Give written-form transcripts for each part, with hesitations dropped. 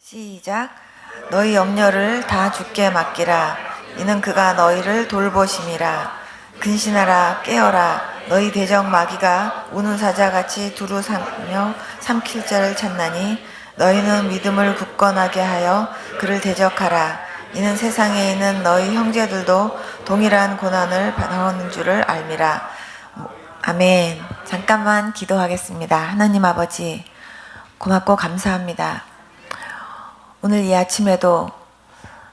시작. 너희 염려를 다 주께 맡기라. 이는 그가 너희를 돌보심이라. 근신하라 깨어라. 너희 대적 마귀가 우는 사자같이 두루 삼며 삼킬 자를 찾나니 너희는 믿음을 굳건하게 하여 그를 대적하라. 이는 세상에 있는 너희 형제들도 동일한 고난을 받아오는 줄을 알미라. 아멘. 잠깐만 기도하겠습니다. 하나님 아버지, 고맙고 감사합니다. 오늘 이 아침에도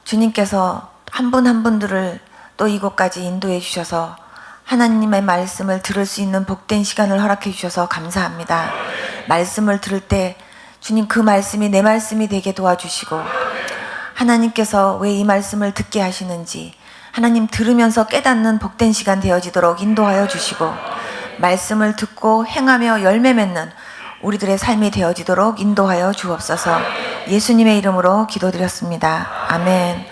주님께서 한 분 한 분들을 또 이곳까지 인도해 주셔서 하나님의 말씀을 들을 수 있는 복된 시간을 허락해 주셔서 감사합니다. 말씀을 들을 때 주님 그 말씀이 내 말씀이 되게 도와주시고, 하나님께서 왜 이 말씀을 듣게 하시는지 하나님 들으면서 깨닫는 복된 시간 되어지도록 인도하여 주시고, 말씀을 듣고 행하며 열매 맺는 우리들의 삶이 되어지도록 인도하여 주옵소서. 예수님의 이름으로 기도드렸습니다. 아멘.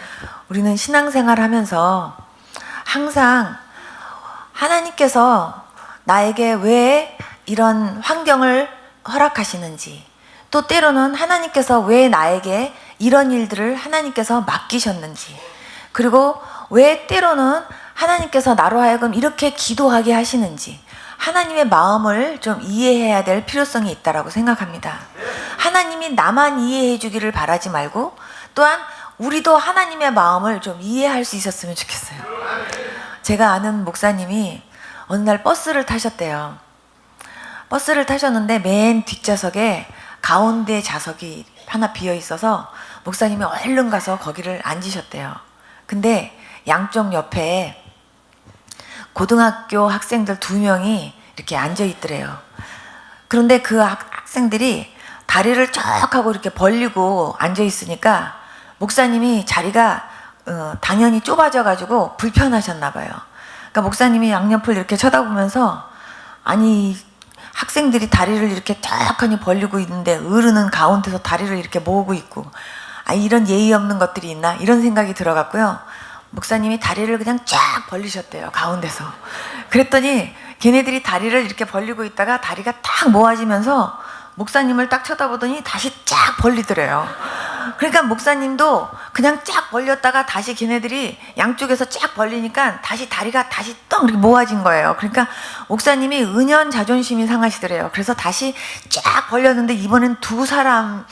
우리는 신앙생활 하면서 항상 하나님께서 나에게 왜 이런 환경을 허락하시는지, 또 때로는 하나님께서 왜 나에게 이런 일들을 하나님께서 맡기셨는지, 그리고 왜 때로는 하나님께서 나로 하여금 이렇게 기도하게 하시는지, 하나님의 마음을 좀 이해해야 될 필요성이 있다고 생각합니다. 하나님이 나만 이해해 주기를 바라지 말고, 또한 우리도 하나님의 마음을 좀 이해할 수 있었으면 좋겠어요. 제가 아는 목사님이 어느 날 버스를 타셨대요. 버스를 타셨는데 맨 뒷좌석에 가운데 좌석이 하나 비어 있어서 목사님이 얼른 가서 거기를 앉으셨대요. 근데 양쪽 옆에 고등학교 학생들 2명이 이렇게 앉아 있더래요. 그런데 그 학생들이 다리를 쭉 하고 이렇게 벌리고 앉아 있으니까 목사님이 자리가 당연히 좁아져 가지고 불편하셨나 봐요. 그러니까 목사님이 양옆을 이렇게 쳐다보면서, 아니 학생들이 다리를 이렇게 쫙하니 벌리고 있는데 어른은 가운데서 다리를 이렇게 모으고 있고, 아, 이런 예의 없는 것들이 있나, 이런 생각이 들어갔고요. 목사님이 다리를 그냥 쫙 벌리셨대요, 가운데서. 그랬더니 걔네들이 다리를 이렇게 벌리고 있다가 다리가 딱 모아지면서 목사님을 딱 쳐다보더니 다시 쫙 벌리더래요. 그러니까 목사님도 그냥 쫙 벌렸다가 다시 걔네들이 양쪽에서 쫙 벌리니까 다시 다리가 다시 떡 이렇게 모아진 거예요. 그러니까 목사님이 은연 자존심이 상하시더래요. 그래서 다시 쫙 벌렸는데 이번엔 2사람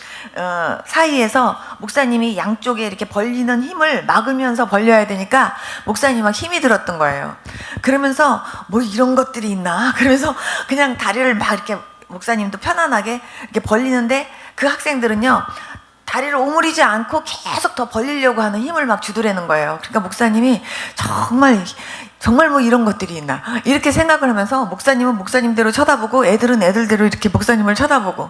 사이에서 목사님이 양쪽에 이렇게 벌리는 힘을 막으면서 벌려야 되니까 목사님 막 힘이 들었던 거예요. 그러면서 뭐 이런 것들이 있나, 그러면서 그냥 다리를 막 이렇게 목사님도 편안하게 이렇게 벌리는데, 그 학생들은요 다리를 오므리지 않고 계속 더 벌리려고 하는 힘을 막 주더라는 거예요. 그러니까 목사님이 정말 뭐 이런 것들이 있나, 이렇게 생각을 하면서 목사님은 목사님대로 쳐다보고 애들은 애들대로 이렇게 목사님을 쳐다보고,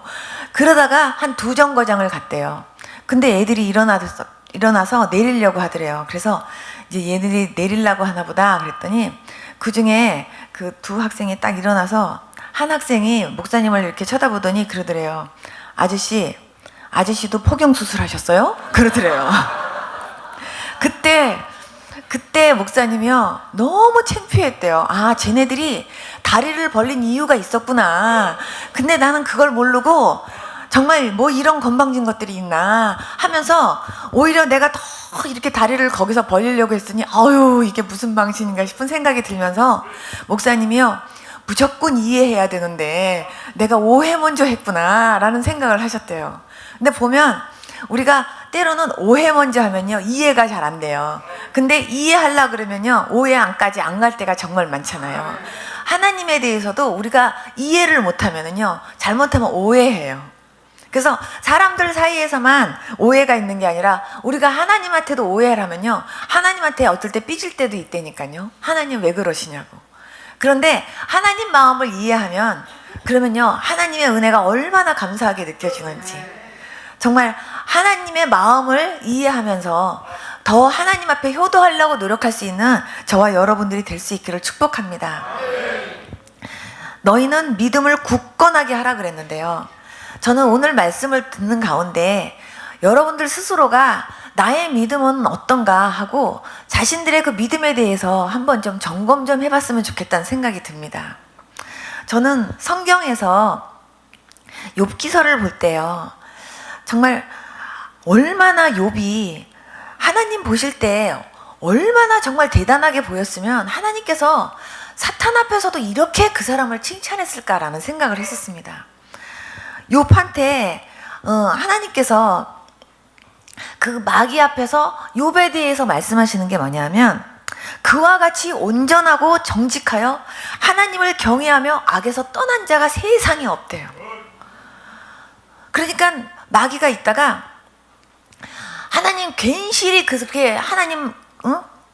그러다가 한 2정거장을 갔대요. 근데 애들이 일어나서 내리려고 하더래요. 그래서 이제 얘들이 내리려고 하나 보다 그랬더니 그 중에 그 2 학생이 딱 일어나서 한 학생이 목사님을 이렇게 쳐다보더니 그러더래요. 아저씨도 포경수술 하셨어요? 그러더래요. 그때 목사님이요 너무 창피했대요. 아, 쟤네들이 다리를 벌린 이유가 있었구나. 근데 나는 그걸 모르고 정말 뭐 이런 건방진 것들이 있나 하면서 오히려 내가 더 이렇게 다리를 거기서 벌리려고 했으니 아유 이게 무슨 방식인가 싶은 생각이 들면서 목사님이요 무조건 이해해야 되는데 내가 오해 먼저 했구나 라는 생각을 하셨대요. 근데 보면 우리가 때로는 오해 먼저 하면요 이해가 잘 안 돼요. 근데 이해하려고 그러면요 오해 안까지 안 갈 때가 정말 많잖아요. 하나님에 대해서도 우리가 이해를 못하면은요 잘못하면 오해해요. 그래서 사람들 사이에서만 오해가 있는 게 아니라 우리가 하나님한테도 오해를 하면요 하나님한테 어떨 때 삐질 때도 있다니까요. 하나님 왜 그러시냐고. 그런데 하나님 마음을 이해하면 그러면요 하나님의 은혜가 얼마나 감사하게 느껴지는지, 정말 하나님의 마음을 이해하면서 더 하나님 앞에 효도하려고 노력할 수 있는 저와 여러분들이 될 수 있기를 축복합니다. 너희는 믿음을 굳건하게 하라 그랬는데요, 저는 오늘 말씀을 듣는 가운데 여러분들 스스로가 나의 믿음은 어떤가 하고 자신들의 그 믿음에 대해서 한번 좀 점검 좀 해봤으면 좋겠다는 생각이 듭니다. 저는 성경에서 욥기서를 볼 때요 정말 얼마나 욥이 하나님 보실 때 얼마나 정말 대단하게 보였으면 하나님께서 사탄 앞에서도 이렇게 그 사람을 칭찬했을까라는 생각을 했었습니다. 욥한테 하나님께서 그 마귀 앞에서 욥에 대해서 말씀하시는 게 뭐냐면, 그와 같이 온전하고 정직하여 하나님을 경외하며 악에서 떠난 자가 세상에 없대요. 그러니까 마귀가 있다가 하나님 괜시리 그렇게 하나님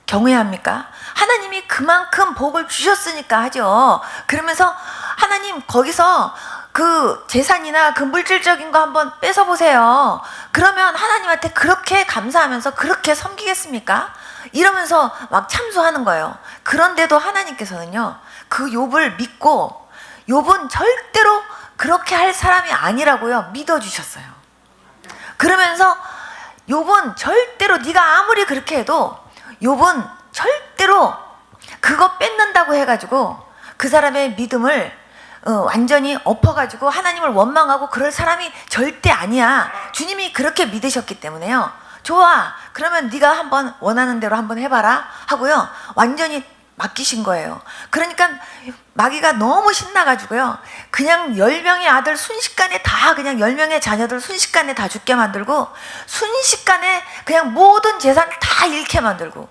경외합니까? 하나님이 그만큼 복을 주셨으니까 하죠. 그러면서 하나님 거기서 그 재산이나 그 물질적인 거 한번 뺏어보세요. 그러면 하나님한테 그렇게 감사하면서 그렇게 섬기겠습니까? 이러면서 막 참소하는 거예요. 그런데도 하나님께서는요, 그 욥을 믿고 욥은 절대로 그렇게 할 사람이 아니라고요 믿어주셨어요. 그러면서 욥은 절대로, 네가 아무리 그렇게 해도 욥은 절대로 그거 뺏는다고 해가지고 그 사람의 믿음을 완전히 엎어가지고 하나님을 원망하고 그럴 사람이 절대 아니야. 주님이 그렇게 믿으셨기 때문에요. 좋아, 그러면 네가 한번 원하는 대로 한번 해봐라 하고요, 완전히 맡기신 거예요. 그러니까 마귀가 너무 신나가지고요, 그냥 10명의 아들 순식간에 다, 그냥 10명의 자녀들 순식간에 다 죽게 만들고, 순식간에 그냥 모든 재산을 다 잃게 만들고,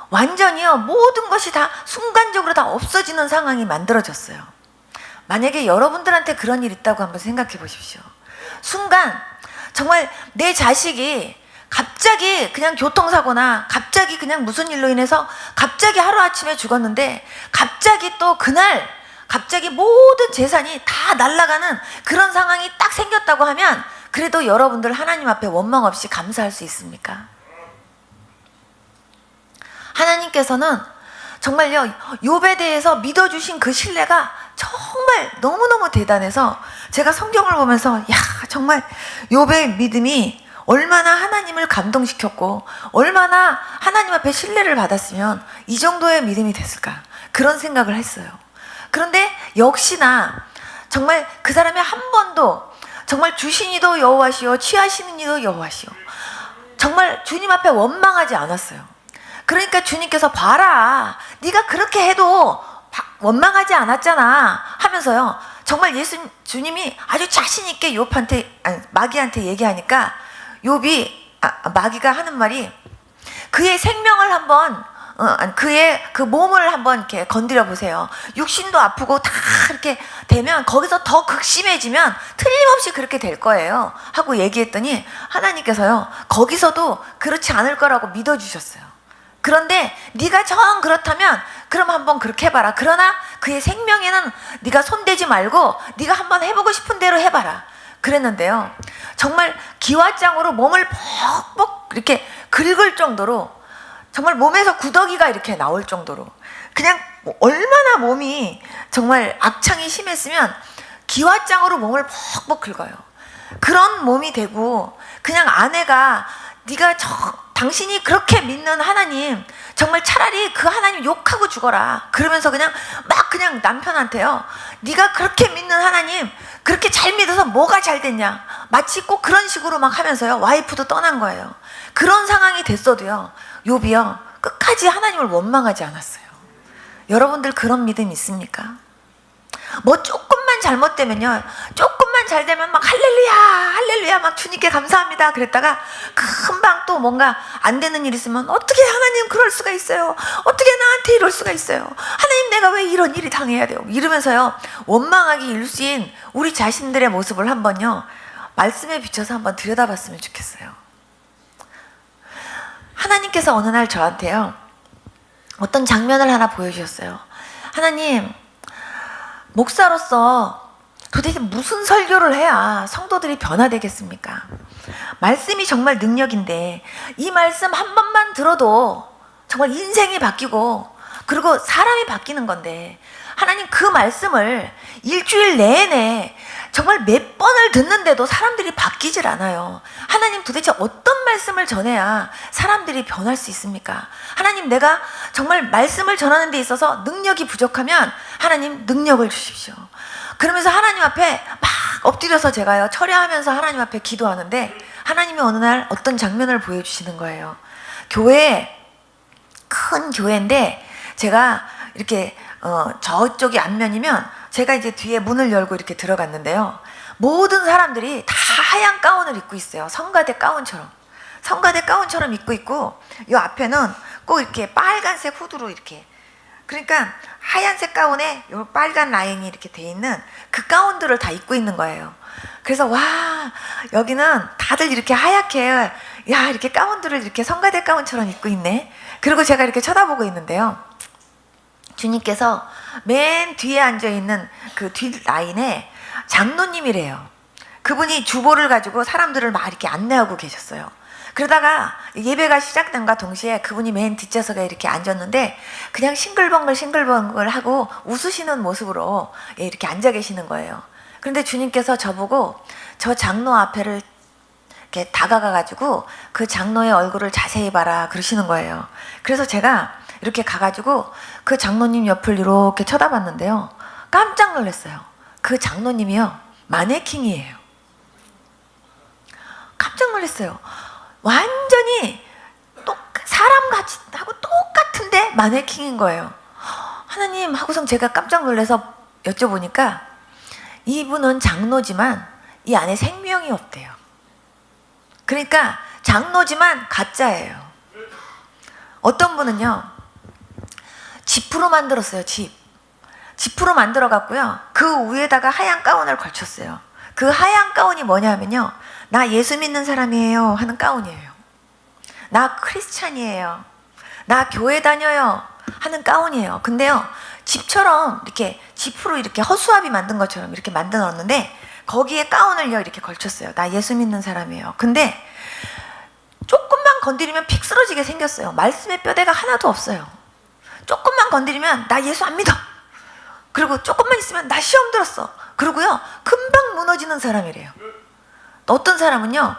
완전히요 모든 것이 다 순간적으로 다 없어지는 상황이 만들어졌어요. 만약에 여러분들한테 그런 일 있다고 한번 생각해 보십시오. 순간 정말 내 자식이 갑자기 그냥 교통사고나 갑자기 그냥 무슨 일로 인해서 갑자기 하루아침에 죽었는데, 갑자기 또 그날 갑자기 모든 재산이 다 날아가는 그런 상황이 딱 생겼다고 하면, 그래도 여러분들 하나님 앞에 원망 없이 감사할 수 있습니까? 하나님께서는 정말요 욥에 대해서 믿어주신 그 신뢰가 정말 너무너무 대단해서, 제가 성경을 보면서 야, 정말 욥의 믿음이 얼마나 하나님을 감동시켰고 얼마나 하나님 앞에 신뢰를 받았으면 이 정도의 믿음이 됐을까, 그런 생각을 했어요. 그런데 역시나 정말 그 사람이 한 번도 정말 주시니도 여호와시오 취하시니도 여호와시오, 정말 주님 앞에 원망하지 않았어요. 그러니까 주님께서 봐라, 네가 그렇게 해도 원망하지 않았잖아 하면서요, 정말 주님이 아주 자신 있게 마귀한테 얘기하니까 마귀가 하는 말이, 그의 생명을 한번 그의 그 몸을 한번 이렇게 건드려 보세요. 육신도 아프고 다 이렇게 되면, 거기서 더 극심해지면 틀림없이 그렇게 될 거예요 하고 얘기했더니, 하나님께서요 거기서도 그렇지 않을 거라고 믿어주셨어요. 그런데 네가 정 그렇다면 그럼 한번 그렇게 해봐라. 그러나 그의 생명에는 네가 손대지 말고 네가 한번 해보고 싶은 대로 해봐라. 그랬는데요, 정말 기와장으로 몸을 벅벅 이렇게 긁을 정도로, 정말 몸에서 구더기가 이렇게 나올 정도로, 그냥 얼마나 몸이 정말 악창이 심했으면 기와장으로 몸을 벅벅 긁어요. 그런 몸이 되고, 그냥 아내가 당신이 그렇게 믿는 하나님, 정말 차라리 그 하나님 욕하고 죽어라 그러면서 그냥 남편한테요, 네가 그렇게 믿는 하나님 그렇게 잘 믿어서 뭐가 잘 됐냐, 마치 꼭 그런 식으로 막 하면서요 와이프도 떠난 거예요. 그런 상황이 됐어도요 욥이요 끝까지 하나님을 원망하지 않았어요. 여러분들 그런 믿음 있습니까? 뭐 조금만 잘못되면요, 조금만 잘 되면 막 할렐루야 할렐루야 막 주님께 감사합니다 그랬다가, 금방 또 뭔가 안 되는 일 있으면 어떻게 하나님 그럴 수가 있어요, 어떻게 나한테 이럴 수가 있어요, 하나님 내가 왜 이런 일이 당해야 돼요, 이러면서요 원망하기 일수인 우리 자신들의 모습을 한번요 말씀에 비춰서 한번 들여다봤으면 좋겠어요. 하나님께서 어느 날 저한테요 어떤 장면을 하나 보여주셨어요. 하나님, 목사로서 도대체 무슨 설교를 해야 성도들이 변화되겠습니까? 말씀이 정말 능력인데 이 말씀 한 번만 들어도 정말 인생이 바뀌고 그리고 사람이 바뀌는 건데, 하나님 그 말씀을 일주일 내내 정말 몇 번을 듣는데도 사람들이 바뀌질 않아요. 하나님 도대체 어떤 말씀을 전해야 사람들이 변할 수 있습니까? 하나님, 내가 정말 말씀을 전하는 데 있어서 능력이 부족하면 하나님 능력을 주십시오. 그러면서 하나님 앞에 막 엎드려서 제가요 철야하면서 하나님 앞에 기도하는데 하나님이 어느 날 어떤 장면을 보여주시는 거예요. 큰 교회인데 제가 이렇게 저쪽이 앞면이면 제가 이제 뒤에 문을 열고 이렇게 들어갔는데요. 모든 사람들이 다 하얀 가운을 입고 있어요. 성가대 가운처럼 입고 있고 이 앞에는 꼭 이렇게 빨간색 후드로 이렇게, 그러니까 하얀색 가운에 요 빨간 라인이 이렇게 돼 있는 그 가운들을 다 입고 있는 거예요. 그래서 와, 여기는 다들 이렇게 하얗게, 야, 이렇게 가운들을 이렇게 성가대 가운처럼 입고 있네. 그리고 제가 이렇게 쳐다보고 있는데요. 주님께서 맨 뒤에 앉아 있는 그 뒷 라인에 장로님이래요. 그분이 주보를 가지고 사람들을 막 이렇게 안내하고 계셨어요. 그러다가 예배가 시작된과 동시에 그분이 맨 뒷좌석에 이렇게 앉았는데 그냥 싱글벙글 하고 웃으시는 모습으로 이렇게 앉아 계시는 거예요. 그런데 주님께서 저보고 저 장로 앞에를 이렇게 다가가 가지고 그 장로의 얼굴을 자세히 봐라 그러시는 거예요. 그래서 제가 이렇게 가가지고 그 장로님 옆을 이렇게 쳐다봤는데요. 깜짝 놀랐어요. 그 장로님이요, 마네킹이에요. 깜짝 놀랐어요. 완전히 사람같이 하고 똑같은데 마네킹인 거예요. 하나님 하고선 제가 깜짝 놀라서 여쭤보니까 이분은 장로지만 이 안에 생명이 없대요. 그러니까 장로지만 가짜예요. 어떤 분은요, 지프로 만들었어요. 지프로 만들어 갖고요, 그 위에다가 하얀 가운을 걸쳤어요. 그 하얀 가운이 뭐냐면요, 나 예수 믿는 사람이에요 하는 가운이에요. 나 크리스찬이에요, 나 교회 다녀요 하는 가운이에요. 근데요, 집처럼 이렇게 지프로 이렇게 허수아비 만든 것처럼 이렇게 만들어 놨는데 거기에 가운을요 이렇게 걸쳤어요. 나 예수 믿는 사람이에요. 근데 조금만 건드리면 픽 쓰러지게 생겼어요. 말씀의 뼈대가 하나도 없어요. 조금만 건드리면 나 예수 안 믿어. 그리고 조금만 있으면 나 시험 들었어. 그러고요, 금방 무너지는 사람이래요. 어떤 사람은요,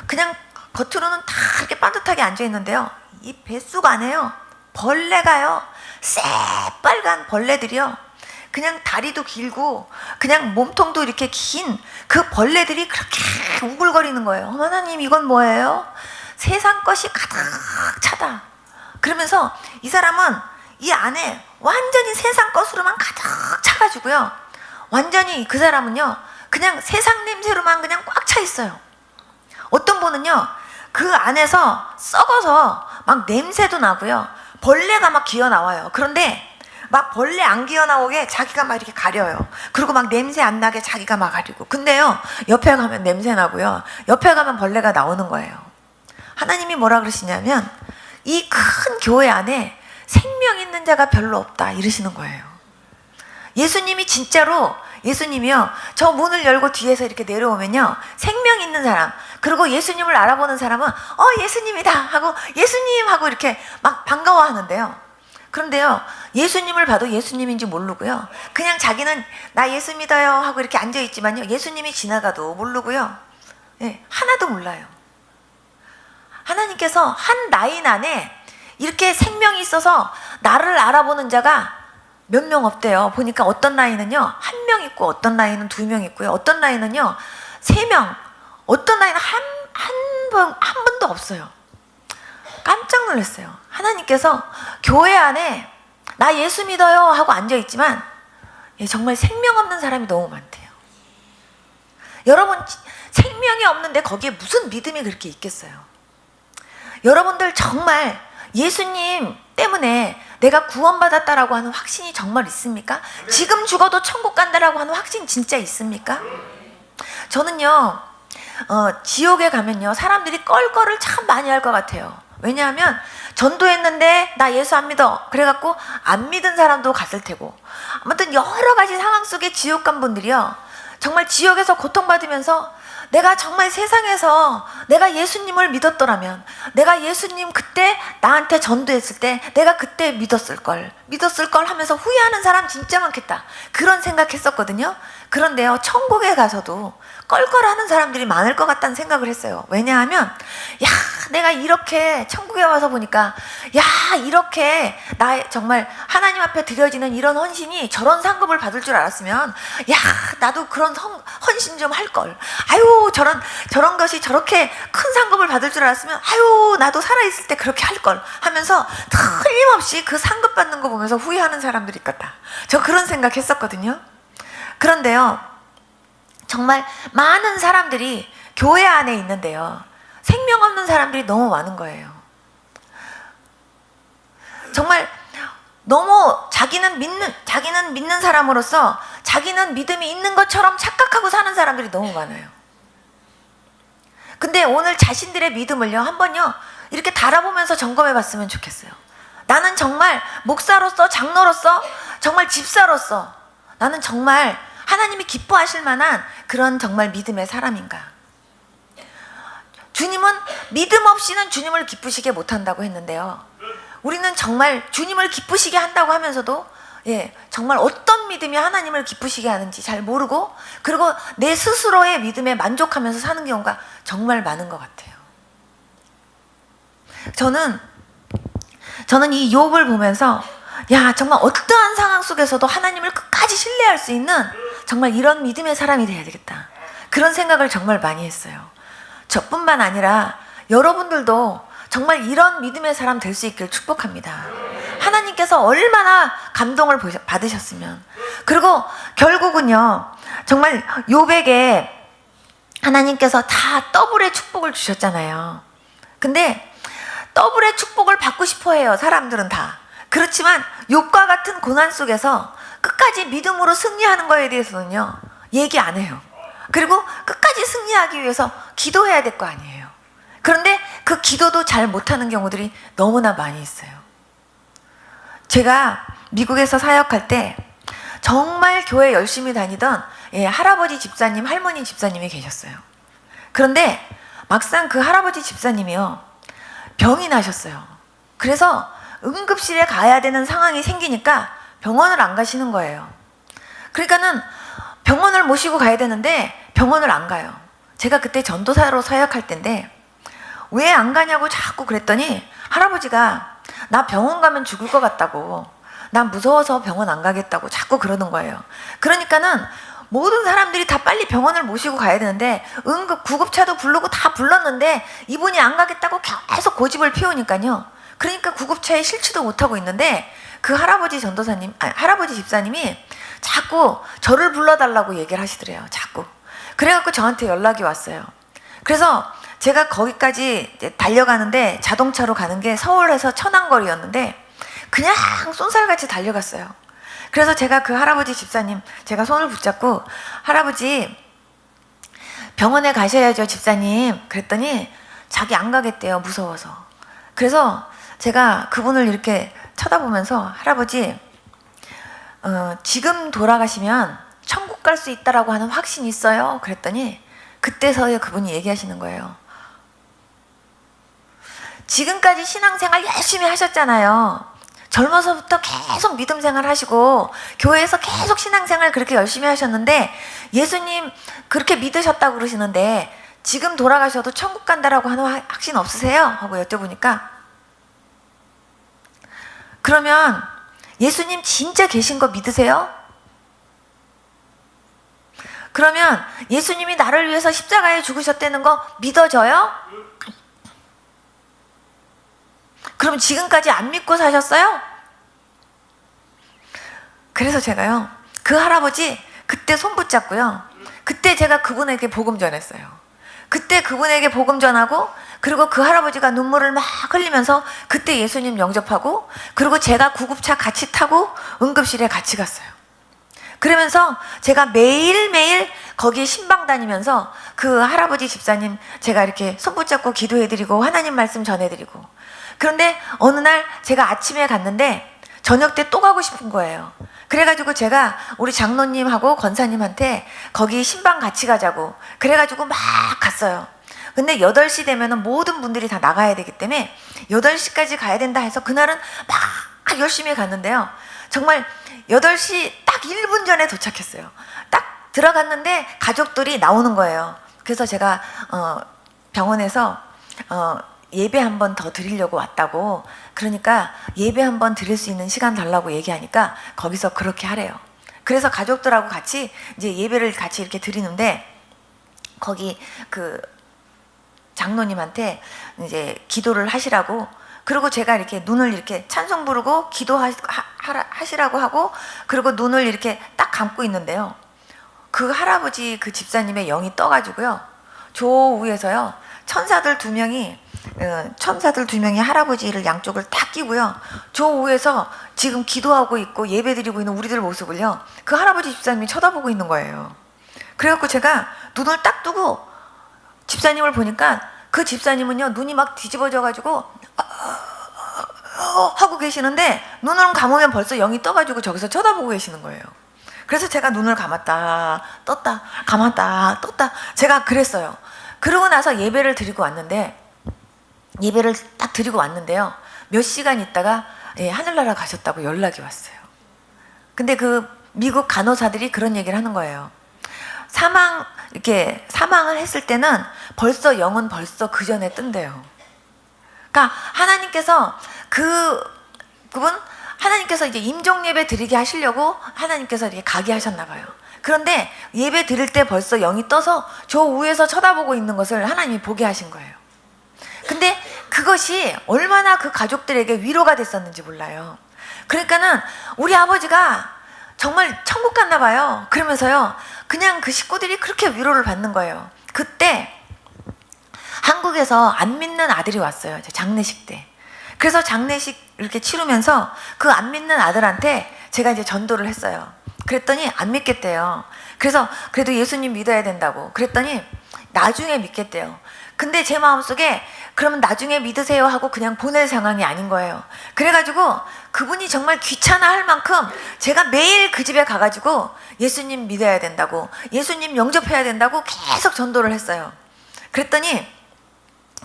그냥 겉으로는 다 이렇게 반듯하게 앉아 있는데요, 이 뱃속 안에요 벌레가요, 새빨간 벌레들이요, 그냥 다리도 길고 그냥 몸통도 이렇게 긴 그 벌레들이 그렇게 우글거리는 거예요. 하나님 이건 뭐예요? 세상 것이 가득 차다. 그러면서 이 사람은 이 안에 완전히 세상 것으로만 가득 차가지고요, 완전히 그 사람은요 그냥 세상 냄새로만 그냥 꽉 차 있어요. 어떤 분은요 그 안에서 썩어서 막 냄새도 나고요, 벌레가 막 기어 나와요. 그런데 막 벌레 안 기어 나오게 자기가 막 이렇게 가려요. 그리고 막 냄새 안 나게 자기가 막 가리고. 근데요, 옆에 가면 냄새 나고요, 옆에 가면 벌레가 나오는 거예요. 하나님이 뭐라 그러시냐면 이 큰 교회 안에 생명 있는 자가 별로 없다 이러시는 거예요. 예수님이 진짜로, 예수님이요 저 문을 열고 뒤에서 이렇게 내려오면요, 생명 있는 사람, 그리고 예수님을 알아보는 사람은 예수님이다 하고 예수님 하고 이렇게 막 반가워하는데요. 그런데요, 예수님을 봐도 예수님인지 모르고요, 그냥 자기는 나 예수 믿어요 하고 이렇게 앉아있지만요, 예수님이 지나가도 모르고요, 하나도 몰라요. 하나님께서 한 라인 안에 이렇게 생명이 있어서 나를 알아보는 자가 몇 명 없대요. 보니까 어떤 라인은요 1명 있고, 어떤 라인은 2명 있고요, 어떤 라인은요 3명, 어떤 라인은 한 분도 없어요. 깜짝 놀랐어요. 하나님께서 교회 안에 나 예수 믿어요 하고 앉아있지만 정말 생명 없는 사람이 너무 많대요. 여러분, 생명이 없는데 거기에 무슨 믿음이 그렇게 있겠어요? 여러분들 정말 예수님 때문에 내가 구원받았다라고 하는 확신이 정말 있습니까? 지금 죽어도 천국 간다라고 하는 확신 진짜 있습니까? 저는요 지옥에 가면요 사람들이 껄껄을 참 많이 할 것 같아요. 왜냐하면 전도했는데 나 예수 안 믿어 그래갖고 안 믿은 사람도 갔을 테고, 아무튼 여러 가지 상황 속에 지옥 간 분들이요 정말 지옥에서 고통받으면서 내가 정말 세상에서 내가 예수님을 믿었더라면, 내가 예수님 그때 나한테 전도했을 때 내가 그때 믿었을 걸 하면서 후회하는 사람 진짜 많겠다, 그런 생각했었거든요. 그런데요, 천국에 가서도 껄껄하는 사람들이 많을 것 같다는 생각을 했어요. 왜냐하면 야 내가 이렇게 천국에 와서 보니까 야, 이렇게 나 정말 하나님 앞에 드려지는 이런 헌신이 저런 상급을 받을 줄 알았으면 야, 나도 그런 헌신 좀 할 걸. 아유, 저런 것이 저렇게 큰 상급을 받을 줄 알았으면 아유, 나도 살아있을 때 그렇게 할 걸 하면서 틀림없이 그 상급 받는 거 보면서 후회하는 사람들이 있겠다. 저 그런 생각했었거든요. 그런데요, 정말 많은 사람들이 교회 안에 있는데요, 생명 없는 사람들이 너무 많은 거예요. 정말 너무 자기는 믿는 사람으로서 자기는 믿음이 있는 것처럼 착각하고 사는 사람들이 너무 많아요. 근데 오늘 자신들의 믿음을요, 한번요 이렇게 달아보면서 점검해 봤으면 좋겠어요. 나는 정말 목사로서, 장로로서, 정말 집사로서 나는 정말 하나님이 기뻐하실 만한 그런 정말 믿음의 사람인가? 주님은 믿음 없이는 주님을 기쁘시게 못한다고 했는데요, 우리는 정말 주님을 기쁘시게 한다고 하면서도 정말 어떤 믿음이 하나님을 기쁘시게 하는지 잘 모르고, 그리고 내 스스로의 믿음에 만족하면서 사는 경우가 정말 많은 것 같아요. 저는 이 욥을 보면서 야, 정말 어떠한 상황 속에서도 하나님을 끝까지 신뢰할 수 있는 정말 이런 믿음의 사람이 돼야 되겠다, 그런 생각을 정말 많이 했어요. 저뿐만 아니라 여러분들도 정말 이런 믿음의 사람 될 수 있길 축복합니다. 하나님께서 얼마나 감동을 받으셨으면. 그리고 결국은요, 정말 욥에게 하나님께서 다 더블의 축복을 주셨잖아요. 근데 더블의 축복을 받고 싶어 해요, 사람들은 다. 그렇지만 욥과 같은 고난 속에서 끝까지 믿음으로 승리하는 거에 대해서는요, 얘기 안 해요. 그리고 끝까지 승리하기 위해서 기도해야 될 거 아니에요. 그런데 그 기도도 잘 못하는 경우들이 너무나 많이 있어요. 제가 미국에서 사역할 때 정말 교회 열심히 다니던 할아버지 집사님, 할머니 집사님이 계셨어요. 그런데 막상 그 할아버지 집사님이요, 병이 나셨어요. 그래서 응급실에 가야 되는 상황이 생기니까 병원을 안 가시는 거예요. 그러니까는 병원을 모시고 가야 되는데 병원을 안 가요. 제가 그때 전도사로 사역할 때인데 왜 안 가냐고 자꾸 그랬더니 할아버지가 나 병원 가면 죽을 것 같다고, 난 무서워서 병원 안 가겠다고 자꾸 그러는 거예요. 그러니까는 모든 사람들이 다 빨리 병원을 모시고 가야 되는데 구급차도 부르고 다 불렀는데 이분이 안 가겠다고 계속 고집을 피우니까요, 그러니까 구급차에 실지도 못하고 있는데 그 할아버지 할아버지 집사님이 자꾸 저를 불러달라고 얘기를 하시더래요. 자꾸. 그래갖고 저한테 연락이 왔어요. 그래서 제가 거기까지 달려가는데, 자동차로 가는 게 서울에서 천안거리였는데 그냥 쏜살같이 달려갔어요. 그래서 제가 그 할아버지 집사님, 제가 손을 붙잡고 할아버지 병원에 가셔야죠 집사님, 그랬더니 자기 안 가겠대요, 무서워서. 그래서 제가 그분을 이렇게 쳐다보면서 할아버지 지금 돌아가시면 천국 갈 수 있다라고 하는 확신이 있어요? 그랬더니 그때서야 그분이 얘기하시는 거예요. 지금까지 신앙생활 열심히 하셨잖아요. 젊어서부터 계속 믿음 생활 하시고 교회에서 계속 신앙생활 그렇게 열심히 하셨는데 예수님 그렇게 믿으셨다고 그러시는데 지금 돌아가셔도 천국 간다라고 하는 확신 없으세요? 하고 여쭤보니까, 그러면 예수님 진짜 계신 거 믿으세요? 그러면 예수님이 나를 위해서 십자가에 죽으셨다는 거 믿어져요? 그럼 지금까지 안 믿고 사셨어요? 그래서 제가요, 그 할아버지 그때 손 붙잡고요, 그때 제가 그분에게 복음 전했어요. 그때 그분에게 복음 전하고, 그리고 그 할아버지가 눈물을 막 흘리면서 그때 예수님 영접하고, 그리고 제가 구급차 같이 타고 응급실에 같이 갔어요. 그러면서 제가 매일매일 거기에 신방 다니면서 그 할아버지 집사님 제가 이렇게 손 붙잡고 기도해드리고 하나님 말씀 전해드리고, 그런데 어느 날 제가 아침에 갔는데 저녁 때 또 가고 싶은 거예요. 그래가지고 제가 우리 장로님하고 권사님한테 거기 신방 같이 가자고 그래가지고 막 갔어요. 근데 8시 되면은 모든 분들이 다 나가야 되기 때문에 8시까지 가야 된다 해서 그날은 막 열심히 갔는데요, 정말 8시 딱 1분 전에 도착했어요. 딱 들어갔는데 가족들이 나오는 거예요. 그래서 제가 병원에서 예배 한 번 더 드리려고 왔다고. 그러니까 예배 한 번 드릴 수 있는 시간 달라고 얘기하니까 거기서 그렇게 하래요. 그래서 가족들하고 같이 이제 예배를 같이 이렇게 드리는데, 거기 그 장로님한테 이제 기도를 하시라고, 그리고 제가 이렇게 눈을 이렇게 찬송 부르고 기도하시라고 하고, 그리고 눈을 이렇게 딱 감고 있는데요, 그 할아버지 그 집사님의 영이 떠가지고요, 저 위에서요 천사들 두 명이 할아버지를 양쪽을 딱 끼고요, 저 위에서 지금 기도하고 있고 예배드리고 있는 우리들 모습을요 그 할아버지 집사님이 쳐다보고 있는 거예요. 그래갖고 제가 눈을 딱 뜨고 집사님을 보니까 그 집사님은요 눈이 막 뒤집어져 가지고 하고 계시는데, 눈을 감으면 벌써 영이 떠가지고 저기서 쳐다보고 계시는 거예요. 그래서 제가 눈을 감았다 떴다 감았다 떴다 제가 그랬어요. 그러고 나서 예배를 드리고 왔는데요, 몇 시간 있다가 하늘나라 가셨다고 연락이 왔어요. 근데 그 미국 간호사들이 그런 얘기를 하는 거예요. 사망을 했을 때는 벌써 영은 벌써 그 전에 뜬대요. 그러니까 하나님께서 하나님께서 이제 임종 예배 드리게 하시려고 하나님께서 이렇게 가게 하셨나 봐요. 그런데 예배 드릴 때 벌써 영이 떠서 저 위에서 쳐다보고 있는 것을 하나님이 보게 하신 거예요. 근데 그것이 얼마나 그 가족들에게 위로가 됐었는지 몰라요. 그러니까는 우리 아버지가 정말 천국 갔나 봐요. 그러면서요 그냥 그 식구들이 그렇게 위로를 받는 거예요. 그때 한국에서 안 믿는 아들이 왔어요, 장례식 때. 그래서 장례식 이렇게 치르면서 그 안 믿는 아들한테 제가 이제 전도를 했어요. 그랬더니 안 믿겠대요. 그래서 그래도 예수님 믿어야 된다고 그랬더니 나중에 믿겠대요. 근데 제 마음속에 그러면 나중에 믿으세요 하고 그냥 보낼 상황이 아닌 거예요. 그래가지고 그분이 정말 귀찮아할 만큼 제가 매일 그 집에 가가지고 예수님 믿어야 된다고, 예수님 영접해야 된다고 계속 전도를 했어요. 그랬더니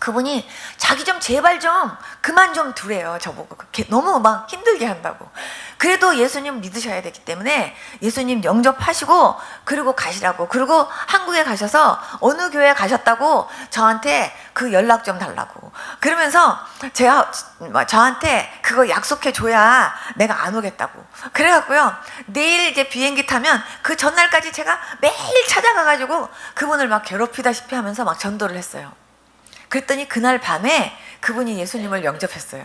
그분이 자기 좀 제발 좀 그만 좀 두래요. 저보고 너무 막 힘들게 한다고. 그래도 예수님 믿으셔야 되기 때문에 예수님 영접하시고 그리고 가시라고. 그리고 한국에 가셔서 어느 교회 가셨다고 저한테 그 연락 좀 달라고. 그러면서 저한테 그거 약속해 줘야 내가 안 오겠다고. 그래갖고요 내일 이제 비행기 타면 그 전날까지 제가 매일 찾아가가지고 그분을 막 괴롭히다시피 하면서 막 전도를 했어요. 그랬더니 그날 밤에 그분이 예수님을 영접했어요.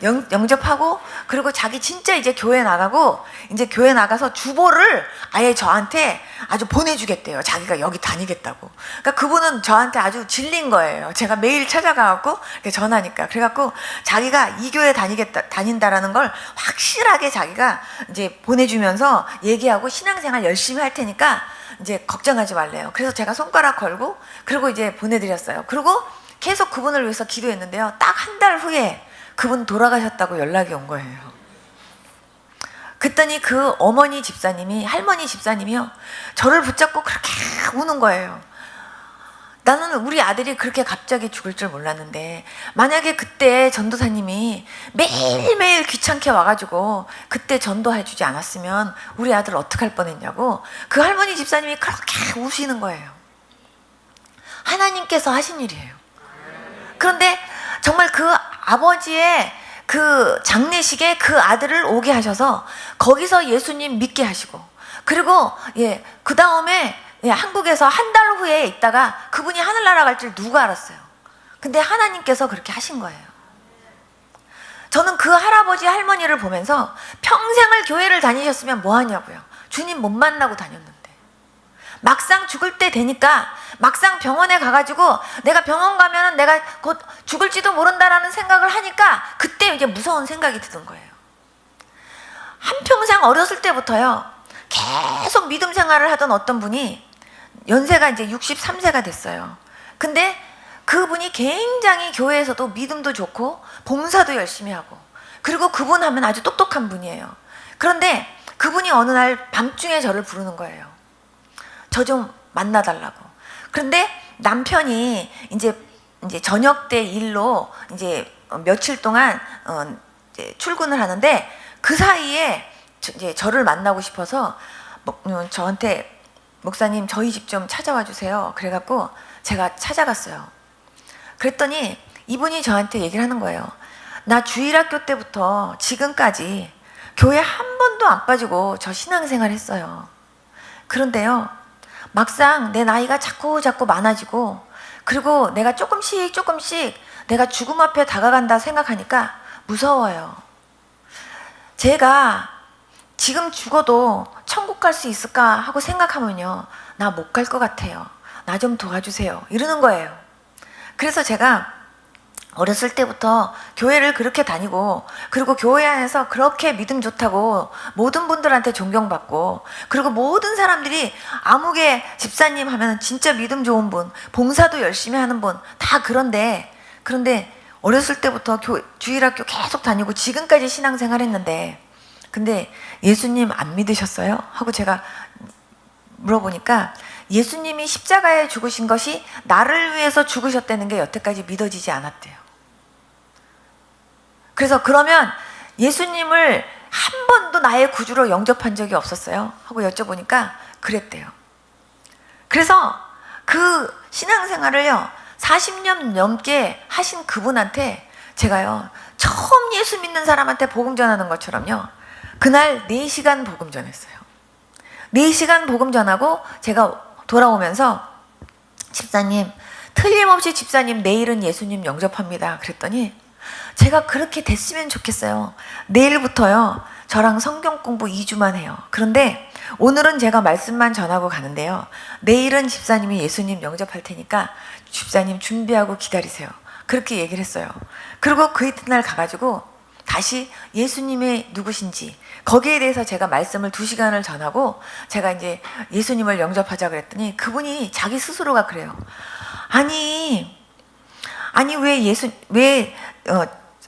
영접하고 그리고 자기 진짜 이제 교회 나가고, 이제 교회 나가서 주보를 아예 저한테 아주 보내주겠대요. 자기가 여기 다니겠다고. 그러니까 그분은 저한테 아주 질린 거예요. 제가 매일 찾아가갖고 전하니까. 그래갖고 자기가 이 교회 다닌다라는 걸 확실하게 자기가 이제 보내주면서 얘기하고 신앙생활 열심히 할 테니까 이제 걱정하지 말래요. 그래서 제가 손가락 걸고 그리고 이제 보내드렸어요. 그리고 계속 그분을 위해서 기도했는데요, 딱 한 달 후에 그분 돌아가셨다고 연락이 온 거예요. 그랬더니 그 할머니 집사님이요 저를 붙잡고 그렇게 우는 거예요. 나는 우리 아들이 그렇게 갑자기 죽을 줄 몰랐는데, 만약에 그때 전도사님이 매일매일 귀찮게 와가지고 그때 전도해 주지 않았으면 우리 아들 어떡할 뻔했냐고 그 할머니 집사님이 그렇게 우시는 거예요. 하나님께서 하신 일이에요. 그런데 정말 그 아버지의 그 장례식에 그 아들을 오게 하셔서 거기서 예수님 믿게 하시고, 그리고 그 다음에 한국에서 한 달 후에 있다가 그분이 하늘나라 갈 줄 누가 알았어요. 근데 하나님께서 그렇게 하신 거예요. 저는 그 할아버지 할머니를 보면서 평생을 교회를 다니셨으면 뭐 하냐고요. 주님 못 만나고 다녔는데 막상 죽을 때 되니까, 막상 병원에 가가지고 내가 병원 가면은 내가 곧 죽을지도 모른다라는 생각을 하니까 그때 이제 무서운 생각이 드는 거예요. 한평생 어렸을 때부터요 계속 믿음 생활을 하던 어떤 분이 연세가 이제 63세가 됐어요. 근데 그분이 굉장히 교회에서도 믿음도 좋고 봉사도 열심히 하고, 그리고 그분 하면 아주 똑똑한 분이에요. 그런데 그분이 어느 날 밤중에 저를 부르는 거예요. 저 좀 만나달라고. 그런데 남편이 이제 저녁 때 일로 이제 며칠 동안 이제 출근을 하는데, 그 사이에 이제 저를 만나고 싶어서 저한테 목사님 저희 집 좀 찾아와 주세요. 그래갖고 제가 찾아갔어요. 그랬더니 이분이 저한테 얘기를 하는 거예요. 나 주일학교 때부터 지금까지 교회 한 번도 안 빠지고 저 신앙생활 했어요. 그런데요, 막상 내 나이가 자꾸 많아지고, 그리고 내가 조금씩 내가 죽음 앞에 다가간다 생각하니까 무서워요. 제가 지금 죽어도 천국 갈 수 있을까 하고 생각하면요, 나 못 갈 것 같아요. 나 좀 도와주세요. 이러는 거예요. 그래서 제가 어렸을 때부터 교회를 그렇게 다니고, 그리고 교회 안에서 그렇게 믿음 좋다고 모든 분들한테 존경받고, 그리고 모든 사람들이 아무개 집사님 하면 진짜 믿음 좋은 분, 봉사도 열심히 하는 분 다 그런데 어렸을 때부터 주일학교 계속 다니고 지금까지 신앙생활 했는데, 근데 예수님 안 믿으셨어요? 하고 제가 물어보니까 예수님이 십자가에 죽으신 것이 나를 위해서 죽으셨다는 게 여태까지 믿어지지 않았대요. 그래서 그러면 예수님을 한 번도 나의 구주로 영접한 적이 없었어요? 하고 여쭤보니까 그랬대요. 그래서 그 신앙생활을요 40년 넘게 하신 그분한테 제가요 처음 예수 믿는 사람한테 복음 전하는 것처럼요 그날 4시간 복음 전했어요. 4시간 복음 전하고 제가 돌아오면서 집사님, 틀림없이 집사님 내일은 예수님 영접합니다. 그랬더니 제가 그렇게 됐으면 좋겠어요. 내일부터요 저랑 성경 공부 2주만 해요. 그런데 오늘은 제가 말씀만 전하고 가는데요, 내일은 집사님이 예수님 영접할 테니까 집사님 준비하고 기다리세요. 그렇게 얘기를 했어요. 그리고 그 이튿날 가가지고 다시 예수님이 누구신지 거기에 대해서 제가 말씀을 2시간을 전하고 제가 이제 예수님을 영접하자 그랬더니 그분이 자기 스스로가 그래요. 아니 왜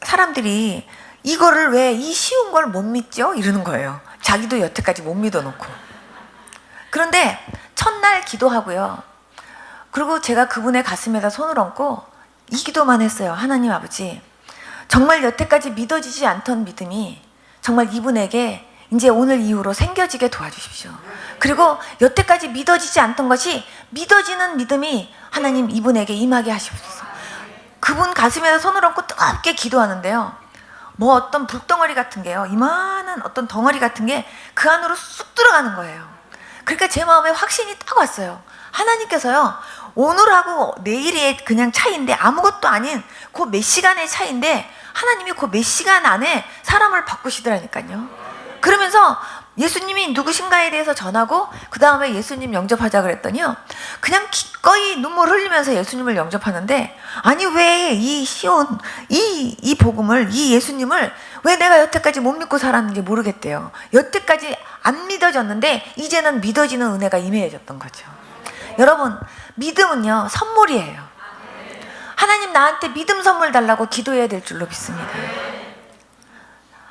사람들이 이거를 왜 이 쉬운 걸 못 믿죠? 이러는 거예요. 자기도 여태까지 못 믿어놓고. 그런데 첫날 기도하고요. 그리고 제가 그분의 가슴에다 손을 얹고 이 기도만 했어요. 하나님 아버지, 정말 여태까지 믿어지지 않던 믿음이 정말 이분에게 이제 오늘 이후로 생겨지게 도와주십시오. 그리고 여태까지 믿어지지 않던 것이 믿어지는 믿음이 하나님 이분에게 임하게 하시옵소서. 그분 가슴에다 손을 얹고 뜨겁게 기도하는데요, 뭐 어떤 불덩어리 같은 게요, 이만한 어떤 덩어리 같은 게 그 안으로 쑥 들어가는 거예요. 그러니까 제 마음에 확신이 딱 왔어요. 하나님께서요 오늘하고 내일의 그냥 차이인데, 아무것도 아닌 그 몇 시간의 차이인데 하나님이 그 몇 시간 안에 사람을 바꾸시더라니까요. 그러면서 예수님이 누구신가에 대해서 전하고 그 다음에 예수님 영접하자 그랬더니요 그냥 기꺼이 눈물 흘리면서 예수님을 영접하는데, 아니 왜 이 쉬운 이 복음을, 이 예수님을 왜 내가 여태까지 못 믿고 살았는지 모르겠대요. 여태까지 안 믿어졌는데 이제는 믿어지는 은혜가 임해졌던 거죠. 여러분, 믿음은요 선물이에요. 하나님 나한테 믿음 선물 달라고 기도해야 될 줄로 믿습니다.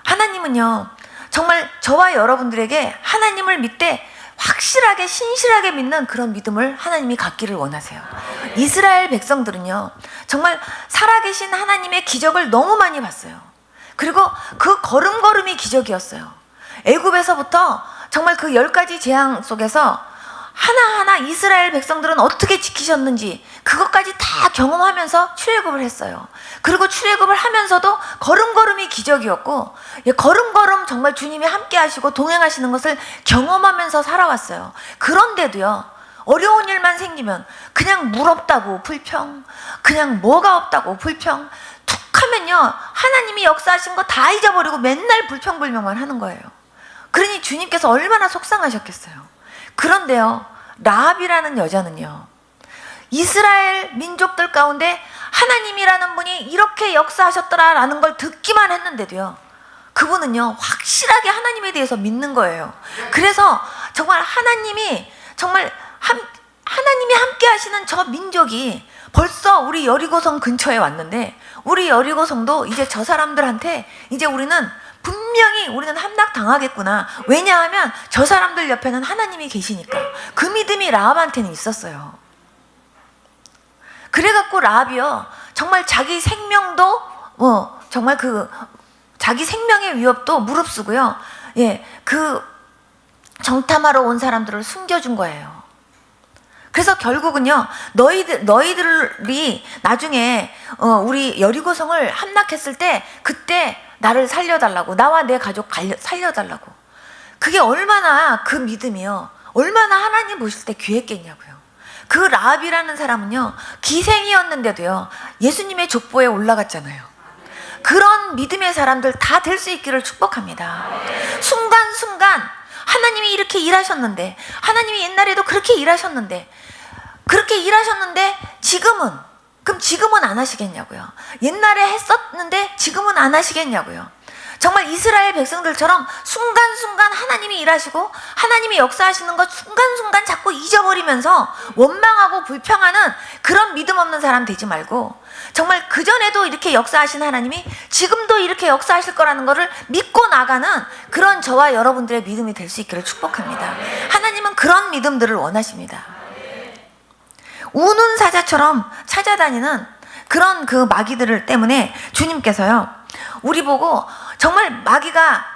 하나님은요 정말 저와 여러분들에게 하나님을 믿되 확실하게 신실하게 믿는 그런 믿음을 하나님이 갖기를 원하세요. 이스라엘 백성들은요 정말 살아계신 하나님의 기적을 너무 많이 봤어요. 그리고 그 걸음걸음이 기적이었어요. 애굽에서부터 정말 그 10가지 재앙 속에서 하나하나 이스라엘 백성들은 어떻게 지키셨는지 그것까지 다 경험하면서 출애굽을 했어요. 그리고 출애굽을 하면서도 걸음걸음이 기적이었고, 걸음걸음 정말 주님이 함께 하시고 동행하시는 것을 경험하면서 살아왔어요. 그런데도요 어려운 일만 생기면 그냥 물 없다고 불평, 그냥 뭐가 없다고 불평, 툭 하면요 하나님이 역사하신 거 다 잊어버리고 맨날 불평불명만 하는 거예요. 그러니 주님께서 얼마나 속상하셨겠어요. 그런데요 라합이라는 여자는요 이스라엘 민족들 가운데 하나님이라는 분이 이렇게 역사하셨더라라는 걸 듣기만 했는데도요 그분은요 확실하게 하나님에 대해서 믿는 거예요. 그래서 정말 하나님이 함께 하시는 저 민족이 벌써 우리 여리고성 근처에 왔는데, 우리 여리고성도 이제 저 사람들한테 이제 우리는 함락당하겠구나. 왜냐하면 저 사람들 옆에는 하나님이 계시니까. 그 믿음이 라합한테는 있었어요. 그래갖고 라합이요 정말 자기 생명도 정말 자기 생명의 위협도 무릅쓰고요 그 정탐하러 온 사람들을 숨겨준 거예요. 그래서 결국은요, 너희들이 나중에 우리 여리고성을 함락했을 때 그때 나를 살려달라고, 나와 내 가족 살려달라고. 그게 얼마나 그 믿음이요, 얼마나 하나님 보실 때 귀했겠냐고요. 그 라합이라는 사람은요, 기생이었는데도요, 예수님의 족보에 올라갔잖아요. 그런 믿음의 사람들 다 될 수 있기를 축복합니다. 순간순간 하나님이 이렇게 일하셨는데, 하나님이 옛날에도 그렇게 일하셨는데, 그럼 지금은 안 하시겠냐고요. 옛날에 했었는데 지금은 안 하시겠냐고요. 정말 이스라엘 백성들처럼 순간순간 하나님이 일하시고 하나님이 역사하시는 것 순간순간 자꾸 잊어버리면서 원망하고 불평하는 그런 믿음 없는 사람 되지 말고, 정말 그전에도 이렇게 역사하신 하나님이 지금도 이렇게 역사하실 거라는 것을 믿고 나가는 그런 저와 여러분들의 믿음이 될 수 있기를 축복합니다. 하나님은 그런 믿음들을 원하십니다. 우는 사자처럼 찾아다니는 그런 그 마귀들을 때문에 주님께서요, 우리 보고 정말 마귀가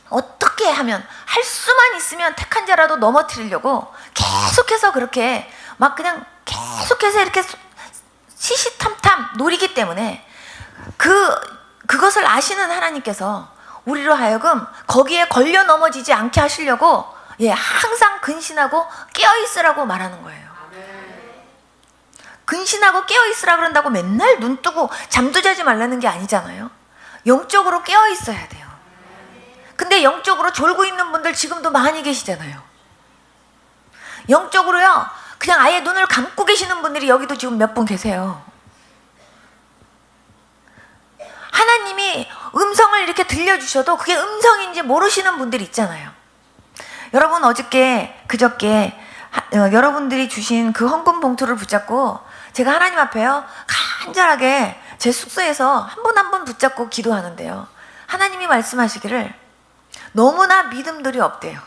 어떻게 하면, 할 수만 있으면 택한 자라도 넘어뜨리려고 계속해서 그렇게 막 그냥 계속해서 이렇게 시시탐탐 노리기 때문에, 그것을 아시는 하나님께서 우리로 하여금 거기에 걸려 넘어지지 않게 하시려고 항상 근신하고 깨어있으라고 말하는 거예요. 근신하고 깨어있으라 그런다고 맨날 눈 뜨고 잠도 자지 말라는 게 아니잖아요. 영적으로 깨어있어야 돼요. 근데 영적으로 졸고 있는 분들 지금도 많이 계시잖아요. 영적으로요, 그냥 아예 눈을 감고 계시는 분들이 여기도 지금 몇 분 계세요. 하나님이 음성을 이렇게 들려주셔도 그게 음성인지 모르시는 분들이 있잖아요. 여러분, 그저께 여러분들이 주신 그 헌금 봉투를 붙잡고 제가 하나님 앞에요, 간절하게 제 숙소에서 한 분 한 분 붙잡고 기도하는데요, 하나님이 말씀하시기를 너무나 믿음들이 없대요.